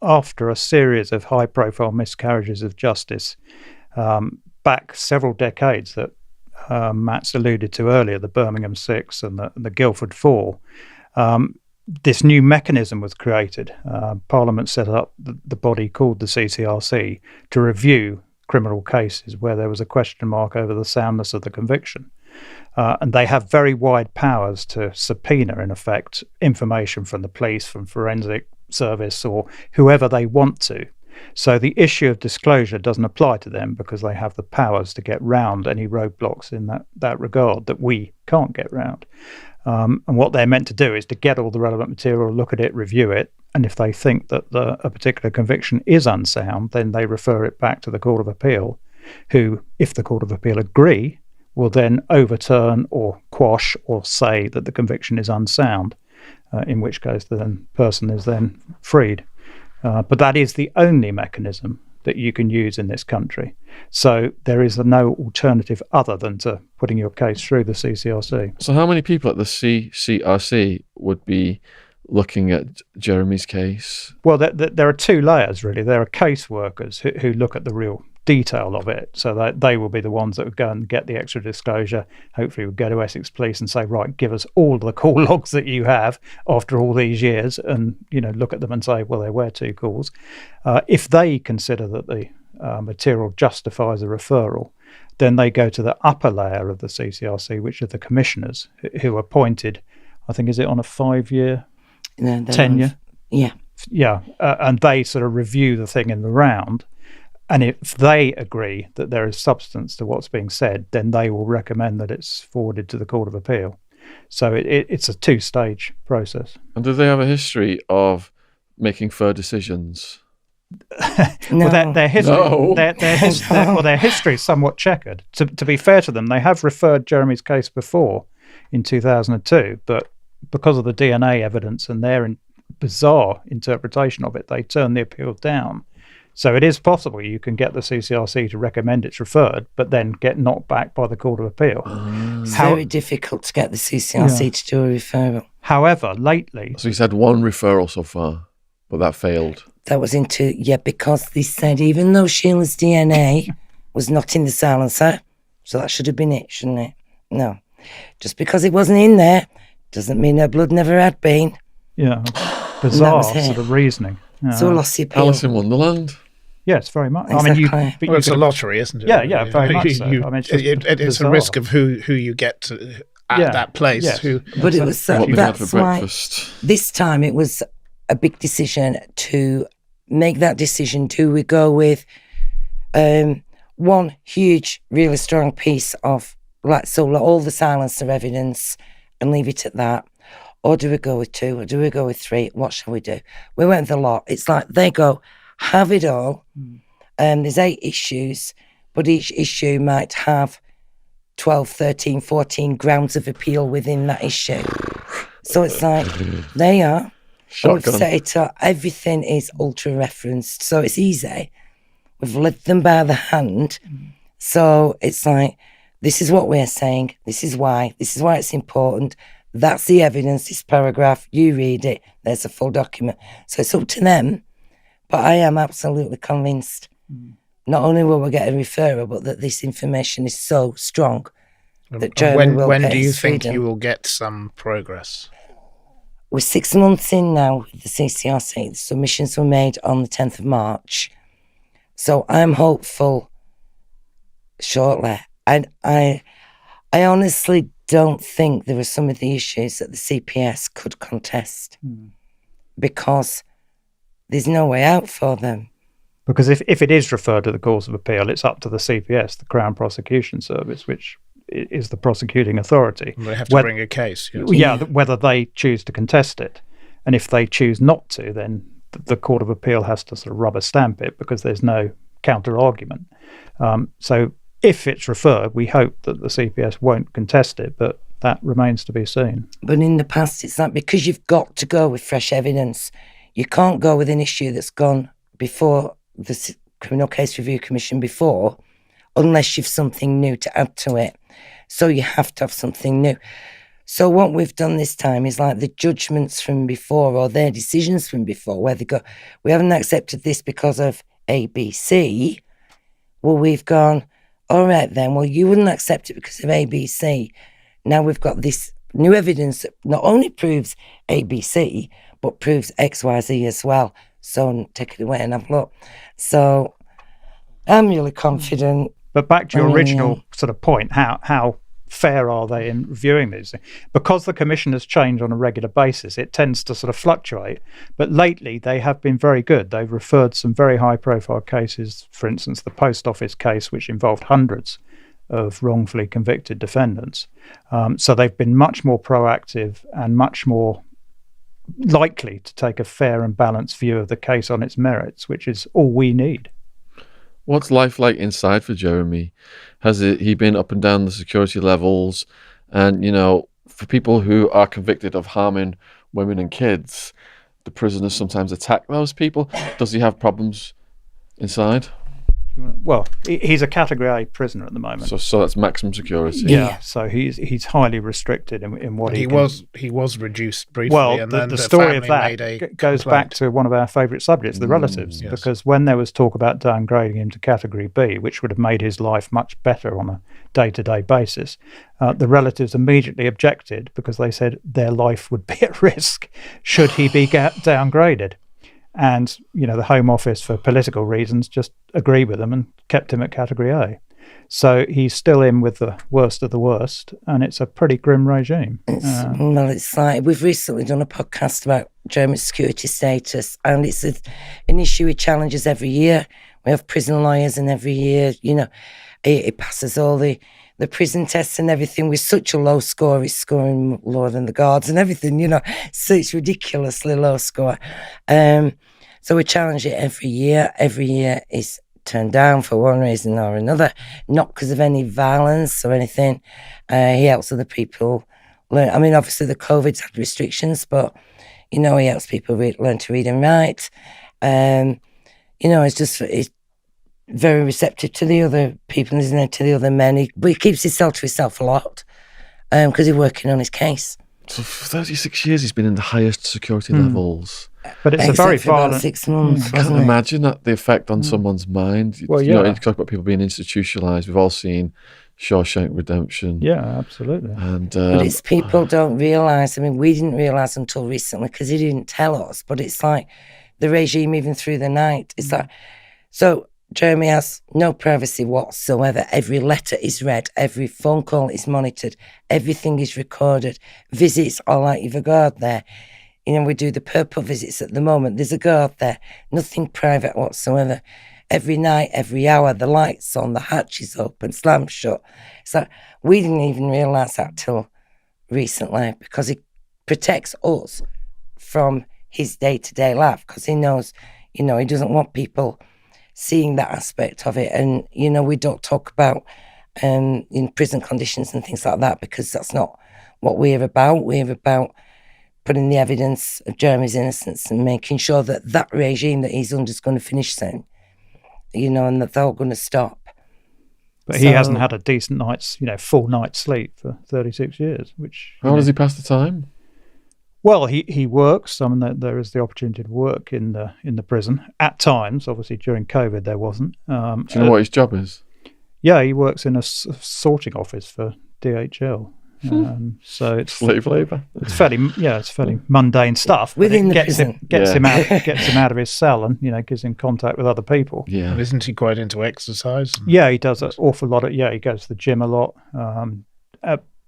After a series of high-profile miscarriages of justice back several decades that Matt's alluded to earlier, the Birmingham 6 and the Guildford 4, this new mechanism was created. Parliament set up the body called the CCRC to review criminal cases where there was a question mark over the soundness of the conviction. And they have very wide powers to subpoena, in effect, information from the police, from forensic service, or whoever they want to. So the issue of disclosure doesn't apply to them because they have the powers to get round any roadblocks in that regard that we can't get round. And what they're meant to do is to get all the relevant material, look at it, review it, and if they think that a particular conviction is unsound, then they refer it back to the Court of Appeal, who, if the Court of Appeal agree, will then overturn or quash or say that the conviction is unsound, in which case the person is then freed. But that is the only mechanism that you can use in this country. So there is no alternative other than to putting your case through the CCRC. So how many people at the CCRC would be looking at Jeremy's case? Well, there are two layers, really. There are caseworkers who look at the real detail of it. So that they will be the ones that would go and get the extra disclosure. Hopefully we'll go to Essex Police and say, right, give us all the call logs that you have after all these years, and look at them and say, well, there were 2 calls. If they consider that the material justifies a referral, then they go to the upper layer of the CCRC, which are the commissioners who are appointed, I think, is it on a 5-year tenure? Yeah. And they sort of review the thing in the round. And if they agree that there is substance to what's being said, then they will recommend that it's forwarded to the Court of Appeal. So it's a 2-stage process. And do they have a history of making fair decisions? No. Well, their history, No. their history is somewhat checkered. To be fair to them, they have referred Jeremy's case before in 2002, but because of the DNA evidence and their bizarre interpretation of it, they turned the appeal down. So it is possible you can get the CCRC to recommend it's referred, but then get knocked back by the Court of Appeal. It's very difficult to get the CCRC to do a referral. However, lately... So he's had 1 referral so far, but that failed. That was because they said even though Sheila's DNA was not in the silencer, so that should have been it, shouldn't it? No. Just because it wasn't in there doesn't mean her blood never had been. Yeah, bizarre sort of reasoning. So we lost the appeal. Alice in Wonderland. Yes, very much. Exactly. But Well, it's a lottery, isn't it? Yeah, very much so. It's just it's a bizarre. risk of who you get to at that place. Yes. But it was What we had for that's why breakfast. this time it was a big decision to make that decision. Do we go with one huge, really strong piece of all the silencer evidence and leave it at that? Or do we go with 2? Or do we go with 3? What shall we do? We went with a lot. It's like they go, have it all. There's 8 issues, but each issue might have 12, 13, 14 grounds of appeal within that issue. So it's like, they are. And we've set it up. Everything is ultra referenced. So it's easy. We've led them by the hand. So it's like, this is what we're saying. This is why it's important. That's the evidence, this paragraph. You read it. There's a full document. So it's up to them. But I am absolutely convinced not only will we get a referral, but that this information is so strong that Jeremy will when get do you his think freedom. you will get some progress? We're 6 months in now with the CCRC. The submissions were made on the 10th of March. So I'm hopeful shortly. And I honestly don't think there are some of the issues that the CPS could contest because there's no way out for them. Because if it is referred to the Courts of Appeal, it's up to the CPS, the Crown Prosecution Service, which is the prosecuting authority. And they have to bring a case. Yes. Yeah, whether they choose to contest it. And if they choose not to, then the Court of Appeal has to sort of rubber stamp it because there's no counter-argument. So if it's referred, we hope that the CPS won't contest it, but that remains to be seen. But in the past, it's like, because you've got to go with fresh evidence. You can't go with an issue that's gone before the Criminal Case Review Commission before, unless you've something new to add to it. So you have to have something new. So what we've done this time is like the judgments from before or their decisions from before, where they go, we haven't accepted this because of ABC. Well, we've gone, all right then, well, you wouldn't accept it because of ABC. Now we've got this new evidence that not only proves ABC, but proves XYZ as well. So take it away and have a look. So I'm really confident. But back to your original sort of point, how fair are they in reviewing these things? Because the Commission has changed on a regular basis, it tends to sort of fluctuate. But lately, they have been very good. They've referred some very high-profile cases, for instance, the Post Office case, which involved hundreds of wrongfully convicted defendants. So they've been much more proactive and much more likely to take a fair and balanced view of the case on its merits, which is all we need. What's life like inside for Jeremy? Has he been up and down the security levels? And, you know, for people who are convicted of harming women and kids, the prisoners sometimes attack those people. Does he have problems inside? Well, he's a Category A prisoner at the moment. So that's maximum security. Yeah, so he's highly restricted in what he can. He was reduced briefly. Well, and then the story of family that goes back to one of our favourite subjects, the relatives, yes. because when there was talk about downgrading him to Category B, which would have made his life much better on a day-to-day basis, the relatives immediately objected because they said their life would be at risk should he be downgraded. And, you know, the Home Office, for political reasons, just agreed with them and kept him at Category A. So he's still in with the worst of the worst, and it's a pretty grim regime. It's like, we've recently done a podcast about Jeremy's security status, and it's an issue he challenges every year. We have prison lawyers, and every year, you know, he passes all the prison tests and everything with such a low score. He's scoring lower than the guards and everything, you know. So it's ridiculously low score. So we challenge it every year. Every year is turned down for one reason or another, not because of any violence or anything. He helps other people learn. I mean, obviously the COVID's had restrictions, but, you know, he helps people learn to read and write. You know, it's very receptive to the other people, isn't it, to the other men. But he keeps himself to himself a lot because he's working on his case. So for 36 years, he's been in the highest security levels. But it's a very violent... 6 months, I can't imagine that the effect on someone's mind. Well, You know, yeah. you talk about people being institutionalised. We've all seen Shawshank Redemption. Yeah, absolutely. And but it's people don't realise. I mean, we didn't realise until recently because he didn't tell us. But it's like the regime even through the night. It's like So Jeremy has no privacy whatsoever. Every letter is read, every phone call is monitored, everything is recorded. Visits are like you've a guard there. You know, we do the purple visits at the moment. There's a guard there. Nothing private whatsoever. Every night, every hour, the lights on, the hatch is open, slammed shut. So we didn't even realise that till recently, because it protects us from his day-to-day life, because he knows, you know, he doesn't want people seeing that aspect of it. And, you know, we don't talk about in prison conditions and things like that, because that's not what we're about. We're about putting the evidence of Jeremy's innocence and making sure that that regime that he's under is going to finish soon, you know, and that they're all going to stop. But he hasn't had a decent night's, you know, full night's sleep for 36 years, which... How does he pass the time? Well, he works. I mean, there is the opportunity to work in the prison at times. Obviously, during COVID, there wasn't. Do you know what his job is? Yeah, he works in a sorting office for DHL. So it's slave labour. It's fairly mundane stuff. Within the prison, gets him out of his cell, and, you know, gives him contact with other people. Yeah, and isn't he quite into exercise? Yeah, he does an awful lot of. Yeah, he goes to the gym a lot.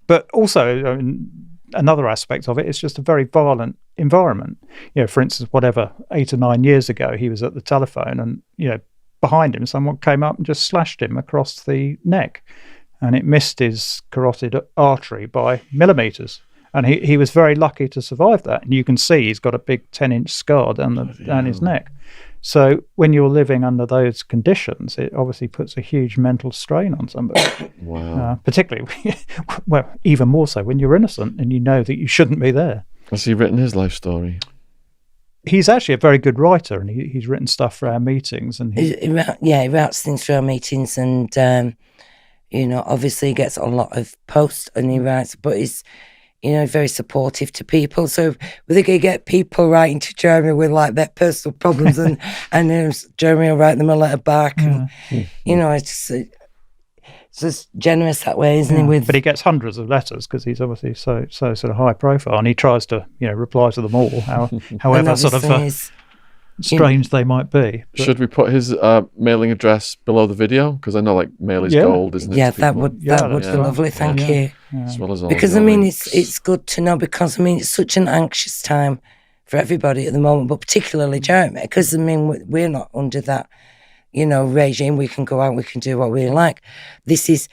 But also, I mean, another aspect of it is just a very violent environment. You know, for instance, 8 or 9 years ago, he was at the telephone, and, you know, behind him, someone came up and just slashed him across the neck, and it missed his carotid artery by millimetres. And he was very lucky to survive that. And you can see he's got a big 10-inch scar down his neck. So when you're living under those conditions, it obviously puts a huge mental strain on somebody. Wow. Particularly, well, even more so when you're innocent and you know that you shouldn't be there. Has he written his life story? He's actually a very good writer, and he's written stuff for our meetings. And he writes things for our meetings, and you know, obviously he gets a lot of posts, and he writes, but he's, you know, very supportive to people. So we think he get people writing to Jeremy with like their personal problems, and Jeremy will write them a letter back, and you know, it's just generous that way, isn't he? But he gets hundreds of letters because he's obviously so sort of high profile, and he tries to, you know, reply to them all, however sort of strange they might be. But should we put his mailing address below the video? Because I know, like, mail is gold, isn't it? Yeah, that would be lovely. Thank you. Yeah. As well as all because I mean, it's good to know, because I mean, it's such an anxious time for everybody at the moment, but particularly Jeremy, because I mean, we're not under that, you know, regime. We can go out, we can do what we like. This is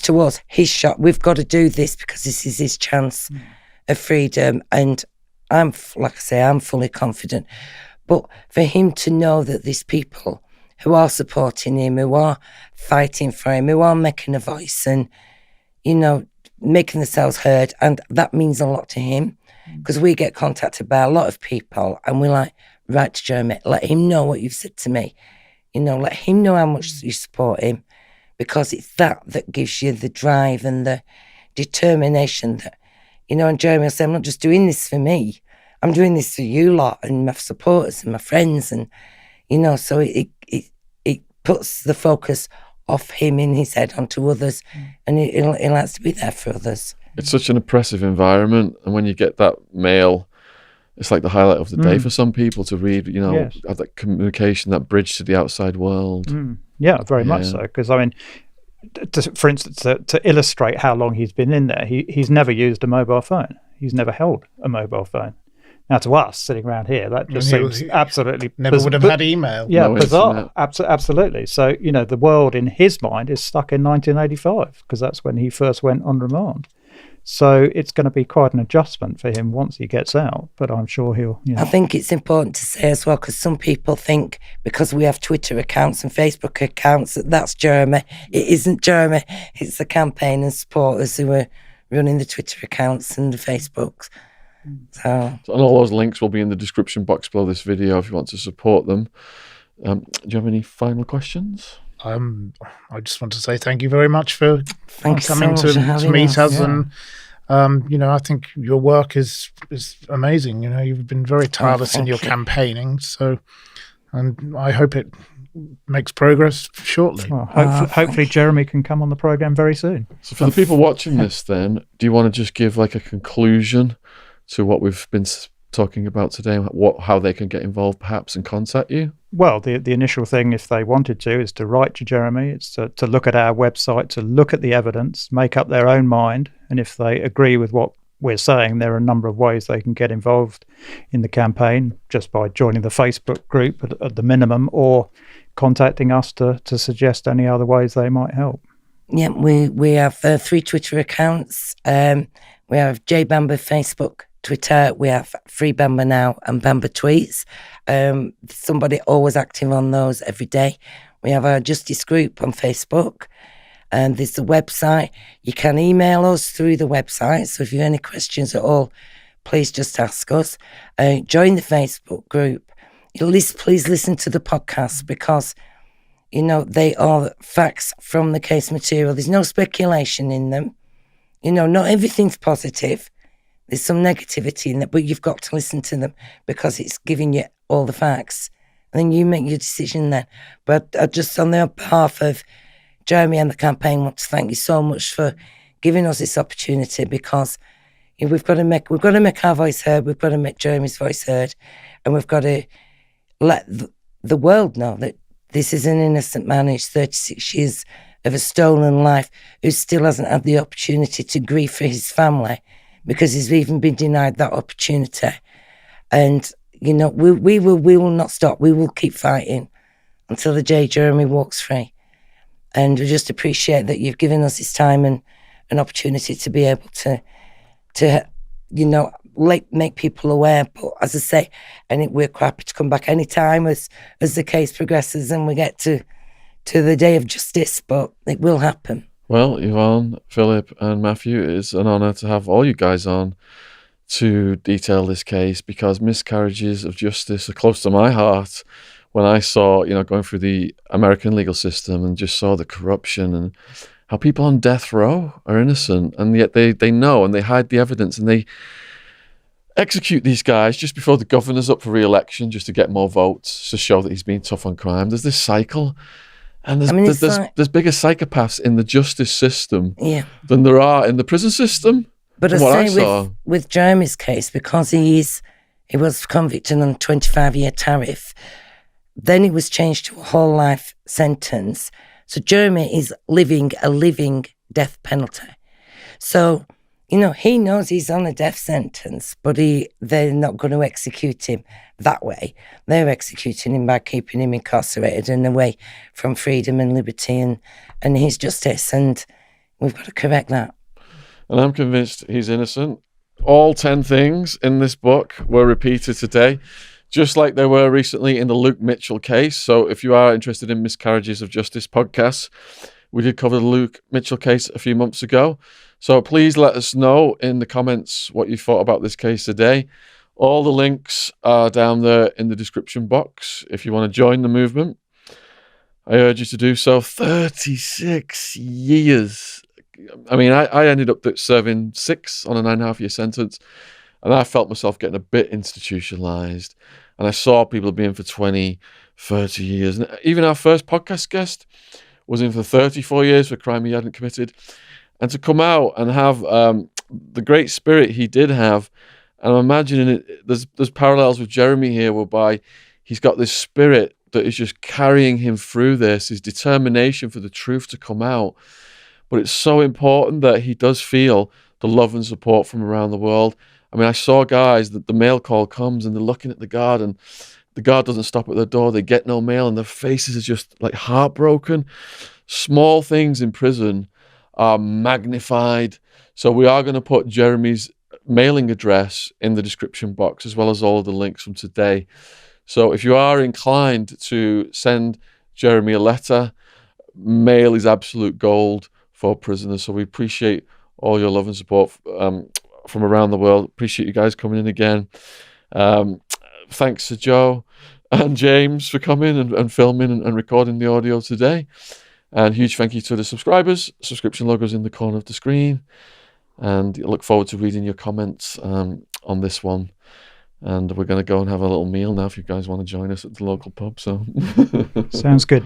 to us his shot. We've got to do this because this is his chance of freedom, and I'm fully confident. But for him to know that there's people who are supporting him, who are fighting for him, who are making a voice and, you know, making themselves heard, and that means a lot to him, because we get contacted by a lot of people and we're like, right, to Jeremy, let him know what you've said to me. You know, let him know how much you support him, because it's that gives you the drive and the determination that, you know, and Jeremy will say, I'm not just doing this for me. I'm doing this for you lot and my supporters and my friends, and, you know, so it puts the focus off him in his head onto others, and he likes to be there for others. It's such an oppressive environment, and when you get that mail, it's like the highlight of the day for some people to read, you know, have that communication, that bridge to the outside world. Yeah, very much so, because, I mean, for instance, to illustrate how long he's been in there, he's never used a mobile phone. He's never held a mobile phone. Now, to us, sitting around here, that just seems absolutely... Never would have had email. Yeah, bizarre. Absolutely. So, you know, the world in his mind is stuck in 1985, because that's when he first went on remand. So it's going to be quite an adjustment for him once he gets out, but I'm sure he'll... You know. I think it's important to say as well, because some people think because we have Twitter accounts and Facebook accounts that that's Jeremy. It isn't Jeremy. It's the campaign and supporters who are running the Twitter accounts and the Facebooks. So, and all those links will be in the description box below this video if you want to support them. Do you have any final questions? I just want to say thank you very much for coming to meet us. And you know, I think your work is amazing. You know, you've been very tireless in your campaigning, so, and I hope it makes progress shortly. Well, hopefully Jeremy can come on the programme very soon. So for the people watching this then, do you want to just give like a conclusion to what we've been talking about today, how they can get involved perhaps and contact you? Well, the initial thing, if they wanted to, is to write to Jeremy. It's to look at our website, to look at the evidence, make up their own mind. And if they agree with what we're saying, there are a number of ways they can get involved in the campaign, just by joining the Facebook group at the minimum, or contacting us to suggest any other ways they might help. Yeah, we have 3 Twitter accounts. We have J Bamber Facebook, Twitter. We have Free Bamber Now and Bamber Tweets. Somebody always active on those every day. We have our Justice group on Facebook. And there's the website. You can email us through the website. So if you have any questions at all, please just ask us. Join the Facebook group. Please listen to the podcast, because, you know, they are facts from the case material. There's no speculation in them. You know, not everything's positive. There's some negativity in that, but you've got to listen to them because it's giving you all the facts. And then you make your decision then. But just on the behalf of Jeremy and the campaign, I want to thank you so much for giving us this opportunity, because we've got to make our voice heard. We've got to make Jeremy's voice heard, and we've got to let the world know that this is an innocent man who's 36 years of a stolen life, who still hasn't had the opportunity to grieve for his family, because he's even been denied that opportunity. And, you know, we will not stop. We will keep fighting until the day Jeremy walks free. And we just appreciate that you've given us this time and an opportunity to be able to you know, make people aware. But as I say, and we're quite happy to come back any time as the case progresses and we get to the day of justice, but it will happen. Well, Yvonne, Philip and Matthew, it is an honour to have all you guys on to detail this case, because miscarriages of justice are close to my heart. When I saw, you know, going through the American legal system and just saw the corruption and how people on death row are innocent, and yet they know, and they hide the evidence, and they execute these guys just before the governor's up for re-election, just to get more votes, to show that he's been tough on crime. There's this cycle. And there's bigger psychopaths in the justice system than there are in the prison system. But I say with Jeremy's case, because he was convicted on a 25-year tariff, then he was changed to a whole life sentence. So Jeremy is living a living death penalty. So, you know, he knows he's on a death sentence, but they're not going to execute him that way. They're executing him by keeping him incarcerated and away from freedom and liberty and his justice. And we've got to correct that. And I'm convinced he's innocent. All 10 things in this book were repeated today, just like they were recently in the Luke Mitchell case. So if you are interested in Miscarriages of Justice podcasts, we did cover the Luke Mitchell case a few months ago. So please let us know in the comments what you thought about this case today. All the links are down there in the description box if you want to join the movement. I urge you to do so. 36 years. I mean, I ended up serving 6 on a 9.5-year sentence, and I felt myself getting a bit institutionalized. And I saw people being for 20, 30 years. And even our first podcast guest was in for 34 years for a crime he hadn't committed. And to come out and have the great spirit he did have, and I'm imagining it, there's parallels with Jeremy here, whereby he's got this spirit that is just carrying him through this, his determination for the truth to come out. But it's so important that he does feel the love and support from around the world. I mean, I saw guys that the mail call comes and they're looking at the guard, and the guard doesn't stop at their door. They get no mail, and their faces are just like heartbroken. Small things in prison are magnified. So we are going to put Jeremy's mailing address in the description box, as well as all of the links from today. So if you are inclined to send Jeremy a letter, mail is absolute gold for prisoners. So we appreciate all your love and support from around the world. Appreciate you guys coming in again. Thanks to Joe and James for coming and filming and recording the audio today. And huge thank you to the subscribers. Subscription logo's in the corner of the screen. And I look forward to reading your comments on this one. And we're going to go and have a little meal now if you guys want to join us at the local pub. So sounds good.